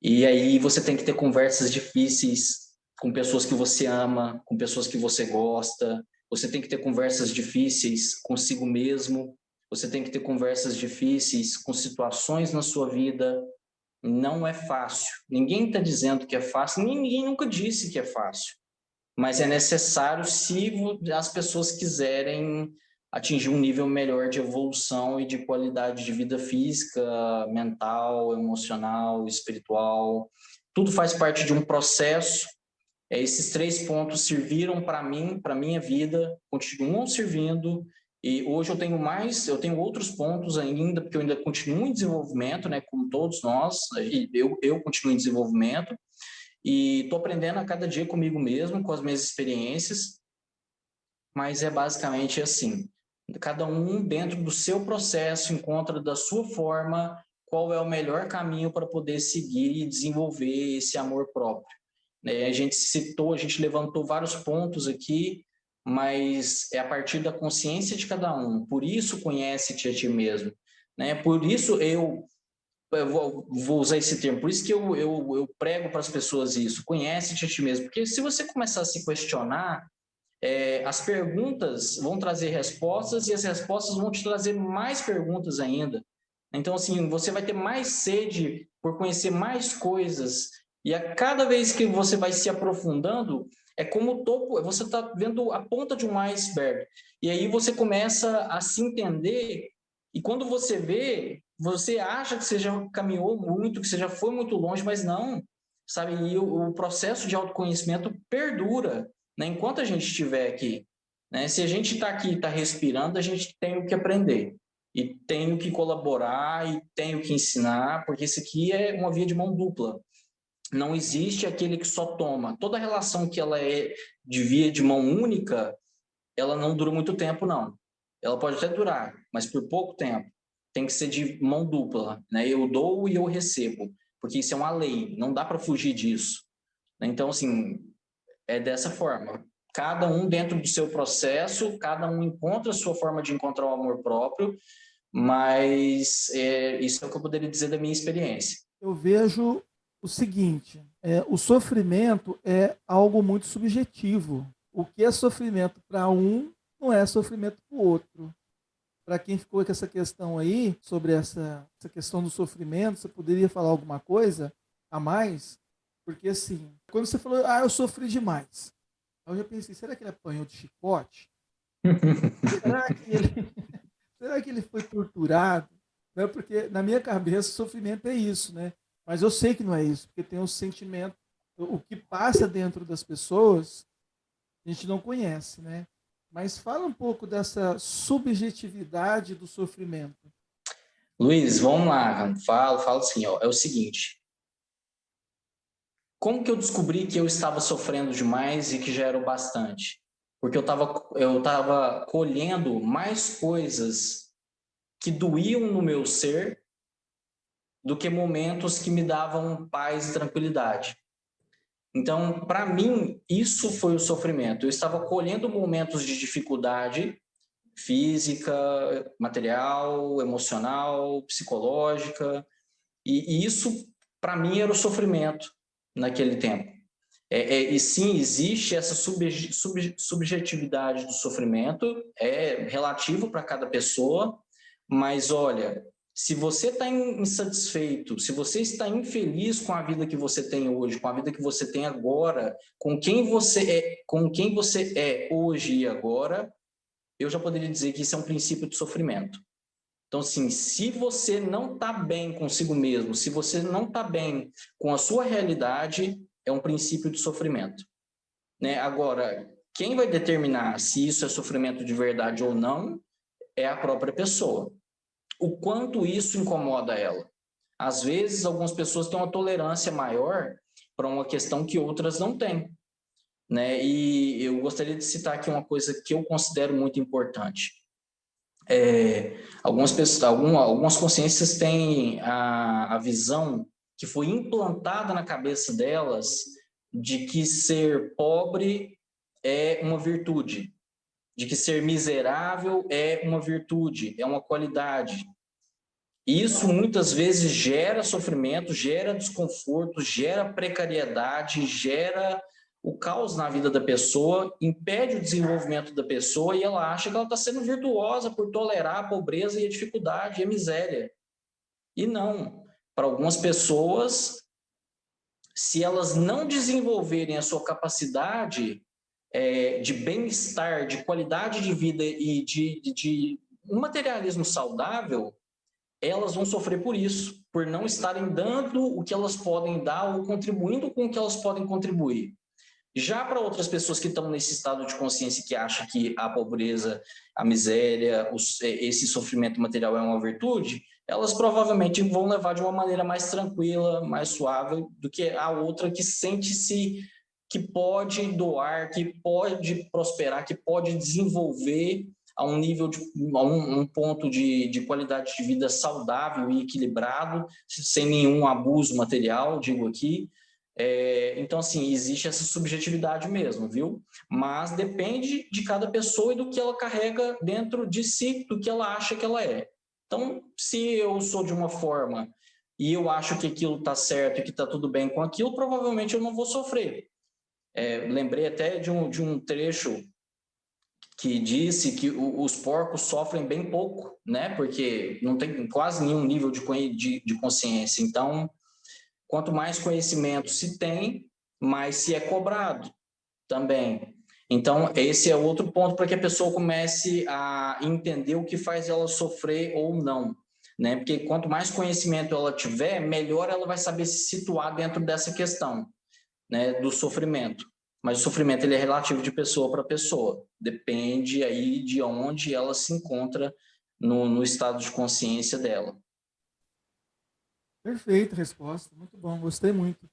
E aí você tem que ter conversas difíceis com pessoas que você ama, com pessoas que você gosta. Você tem que ter conversas difíceis consigo mesmo. Você tem que ter conversas difíceis com situações na sua vida. Não é fácil. Ninguém está dizendo que é fácil, ninguém nunca disse que é fácil. Mas é necessário se as pessoas quiserem atingir um nível melhor de evolução e de qualidade de vida física, mental, emocional, espiritual. Tudo faz parte de um processo. Esses 3 pontos serviram para mim, para minha vida, continuam servindo. E hoje eu tenho outros pontos ainda, porque eu ainda continuo em desenvolvimento, né, como todos nós, e eu continuo em desenvolvimento, e estou aprendendo a cada dia comigo mesmo, com as minhas experiências, mas é basicamente assim, cada um dentro do seu processo encontra da sua forma qual é o melhor caminho para poder seguir e desenvolver esse amor próprio. A gente levantou vários pontos aqui, mas é a partir da consciência de cada um. Por isso, conhece-te a ti mesmo. Né? Por isso, eu vou usar esse termo, por isso que eu prego para as pessoas isso, conhece-te a ti mesmo. Porque se você começar a se questionar, as perguntas vão trazer respostas e as respostas vão te trazer mais perguntas ainda. Então, assim, você vai ter mais sede por conhecer mais coisas. E a cada vez que você vai se aprofundando, é como o topo, você está vendo a ponta de um iceberg. E aí você começa a se entender. E quando você vê, você acha que você já caminhou muito, que você já foi muito longe, mas não, sabe? E o processo de autoconhecimento perdura, né? Enquanto a gente estiver aqui, né? Se a gente está aqui, está respirando, a gente tem o que aprender e tenho que colaborar e tenho que ensinar, porque isso aqui é uma via de mão dupla. Não existe aquele que só toma. Toda relação que ela é de via de mão única, ela não dura muito tempo, não. Ela pode até durar, mas por pouco tempo. Tem que ser de mão dupla, né? Eu dou e eu recebo, porque isso é uma lei, não dá para fugir disso. Então, assim, é dessa forma. Cada um dentro do seu processo, cada um encontra a sua forma de encontrar o amor próprio, mas isso é o que eu poderia dizer da minha experiência. Eu vejo o seguinte: o sofrimento é algo muito subjetivo. O que é sofrimento para um não é sofrimento para o outro. Para quem ficou com essa questão aí, sobre essa questão do sofrimento, você poderia falar alguma coisa a mais? Porque assim, quando você falou, eu sofri demais, eu já pensei, será que ele apanhou de chicote? Será que ele, será que ele foi torturado? Né? Porque na minha cabeça, sofrimento é isso, né? Mas eu sei que não é isso, porque tem um sentimento, o que passa dentro das pessoas, a gente não conhece, né? Mas fala um pouco dessa subjetividade do sofrimento. Luiz, vamos lá, falo assim, ó, é o seguinte, como que eu descobri que eu estava sofrendo demais e que já era o bastante? Porque eu tava colhendo mais coisas que doíam no meu ser do que momentos que me davam paz e tranquilidade. Então, para mim, isso foi o sofrimento. Eu estava colhendo momentos de dificuldade física, material, emocional, psicológica, e isso, para mim, era o sofrimento naquele tempo. E sim, existe essa subjetividade do sofrimento, é relativo para cada pessoa, mas olha, se você está insatisfeito, se você está infeliz com a vida que você tem hoje, com a vida que você tem agora, com quem você é hoje e agora, eu já poderia dizer que isso é um princípio de sofrimento. Então, assim, se você não está bem consigo mesmo, se você não está bem com a sua realidade, é um princípio de sofrimento, né? Agora, quem vai determinar se isso é sofrimento de verdade ou não é a própria pessoa. O quanto isso incomoda ela. Às vezes, algumas pessoas têm uma tolerância maior para uma questão que outras não têm, né? E eu gostaria de citar aqui uma coisa que eu considero muito importante. Algumas consciências têm a visão que foi implantada na cabeça delas de que ser pobre é uma virtude, de que ser miserável é uma virtude, é uma qualidade. Isso muitas vezes gera sofrimento, gera desconforto, gera precariedade, gera o caos na vida da pessoa, impede o desenvolvimento da pessoa e ela acha que ela está sendo virtuosa por tolerar a pobreza e a dificuldade e a miséria. E não. Para algumas pessoas, se elas não desenvolverem a sua capacidade de bem-estar, de qualidade de vida e de um materialismo saudável, elas vão sofrer por isso, por não estarem dando o que elas podem dar ou contribuindo com o que elas podem contribuir. Já para outras pessoas que estão nesse estado de consciência que acham que a pobreza, a miséria, esse sofrimento material é uma virtude, elas provavelmente vão levar de uma maneira mais tranquila, mais suave do que a outra que sente-se que pode doar, que pode prosperar, que pode desenvolver a um nível, a um ponto de qualidade de vida saudável e equilibrado, sem nenhum abuso material, digo aqui. Então, assim, existe essa subjetividade mesmo, viu? Mas depende de cada pessoa e do que ela carrega dentro de si, do que ela acha que ela é. Então, se eu sou de uma forma e eu acho que aquilo está certo e que está tudo bem com aquilo, provavelmente eu não vou sofrer. Lembrei até de um trecho que disse que os porcos sofrem bem pouco, né? Porque não tem quase nenhum nível de consciência. Então, quanto mais conhecimento se tem, mais se é cobrado também. Então, esse é outro ponto para que a pessoa comece a entender o que faz ela sofrer ou não, né? Porque quanto mais conhecimento ela tiver, melhor ela vai saber se situar dentro dessa questão, né, do sofrimento. Mas o sofrimento ele é relativo de pessoa para pessoa. Depende aí de onde ela se encontra no estado de consciência dela. Perfeita resposta, muito bom, gostei muito.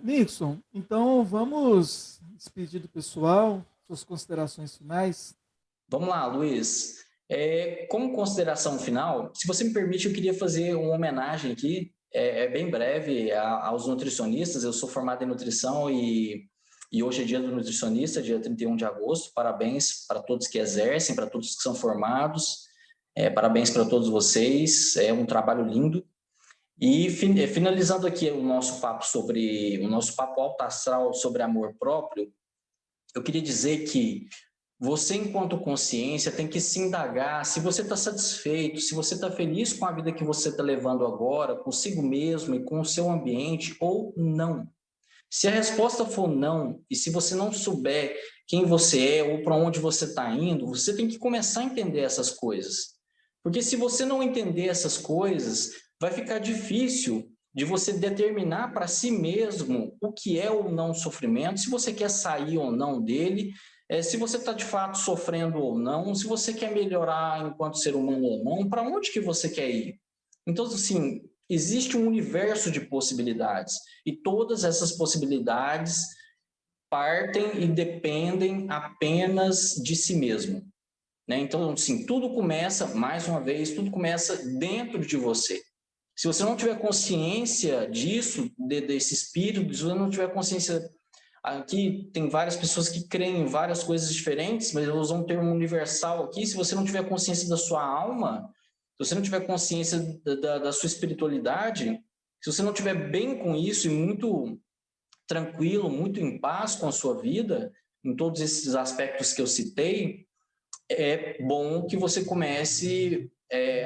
Nixon, então vamos despedir do pessoal, suas considerações finais. Vamos lá, Luiz. Como consideração final, se você me permite, eu queria fazer uma homenagem aqui, bem breve, aos nutricionistas. Eu sou formado em nutrição e hoje é dia do nutricionista, dia 31 de agosto. Parabéns para todos que exercem, para todos que são formados. Parabéns para todos vocês. É um trabalho lindo. E finalizando aqui o nosso papo alto astral sobre amor próprio, eu queria dizer que você, enquanto consciência, tem que se indagar se você está satisfeito, se você está feliz com a vida que você está levando agora, consigo mesmo e com o seu ambiente, ou não. Se a resposta for não, e se você não souber quem você é ou para onde você está indo, você tem que começar a entender essas coisas. Porque se você não entender essas coisas, vai ficar difícil de você determinar para si mesmo o que é ou não sofrimento, se você quer sair ou não dele, se você está de fato sofrendo ou não, se você quer melhorar enquanto ser humano ou não, para onde que você quer ir? Então, assim, existe um universo de possibilidades e todas essas possibilidades partem e dependem apenas de si mesmo, né? Então, assim, tudo começa, mais uma vez, tudo começa dentro de você. Se você não tiver consciência disso, desse espírito, se você não tiver consciência... Aqui tem várias pessoas que creem em várias coisas diferentes, mas eu vou usar um termo universal aqui. Se você não tiver consciência da sua alma, se você não tiver consciência da sua espiritualidade, se você não tiver bem com isso e muito tranquilo, muito em paz com a sua vida, em todos esses aspectos que eu citei, é bom que você comece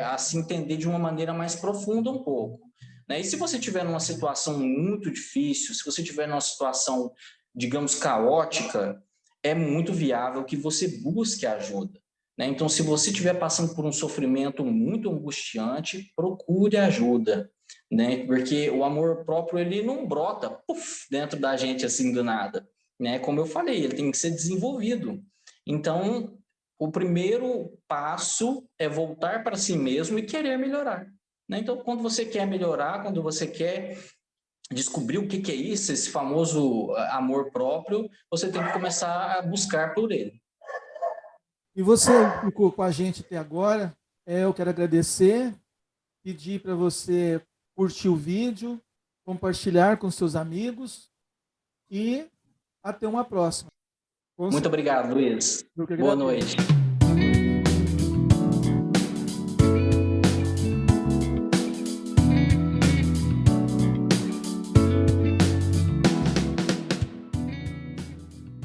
a se entender de uma maneira mais profunda um pouco. Né? E se você estiver numa situação muito difícil, se você estiver numa situação, digamos, caótica, é muito viável que você busque ajuda. Né? Então, se você estiver passando por um sofrimento muito angustiante, procure ajuda. Né? Porque o amor próprio, ele não brota dentro da gente assim do nada. Né? Como eu falei, ele tem que ser desenvolvido. Então, o primeiro passo é voltar para si mesmo e querer melhorar. Né? Então, quando você quer melhorar, quando você quer descobrir o que é isso, esse famoso amor próprio, você tem que começar a buscar por ele. E você ficou com a gente até agora. Eu quero agradecer, pedir para você curtir o vídeo, compartilhar com seus amigos e até uma próxima. Muito obrigado, Luiz. Eu que Boa agradeço. noite.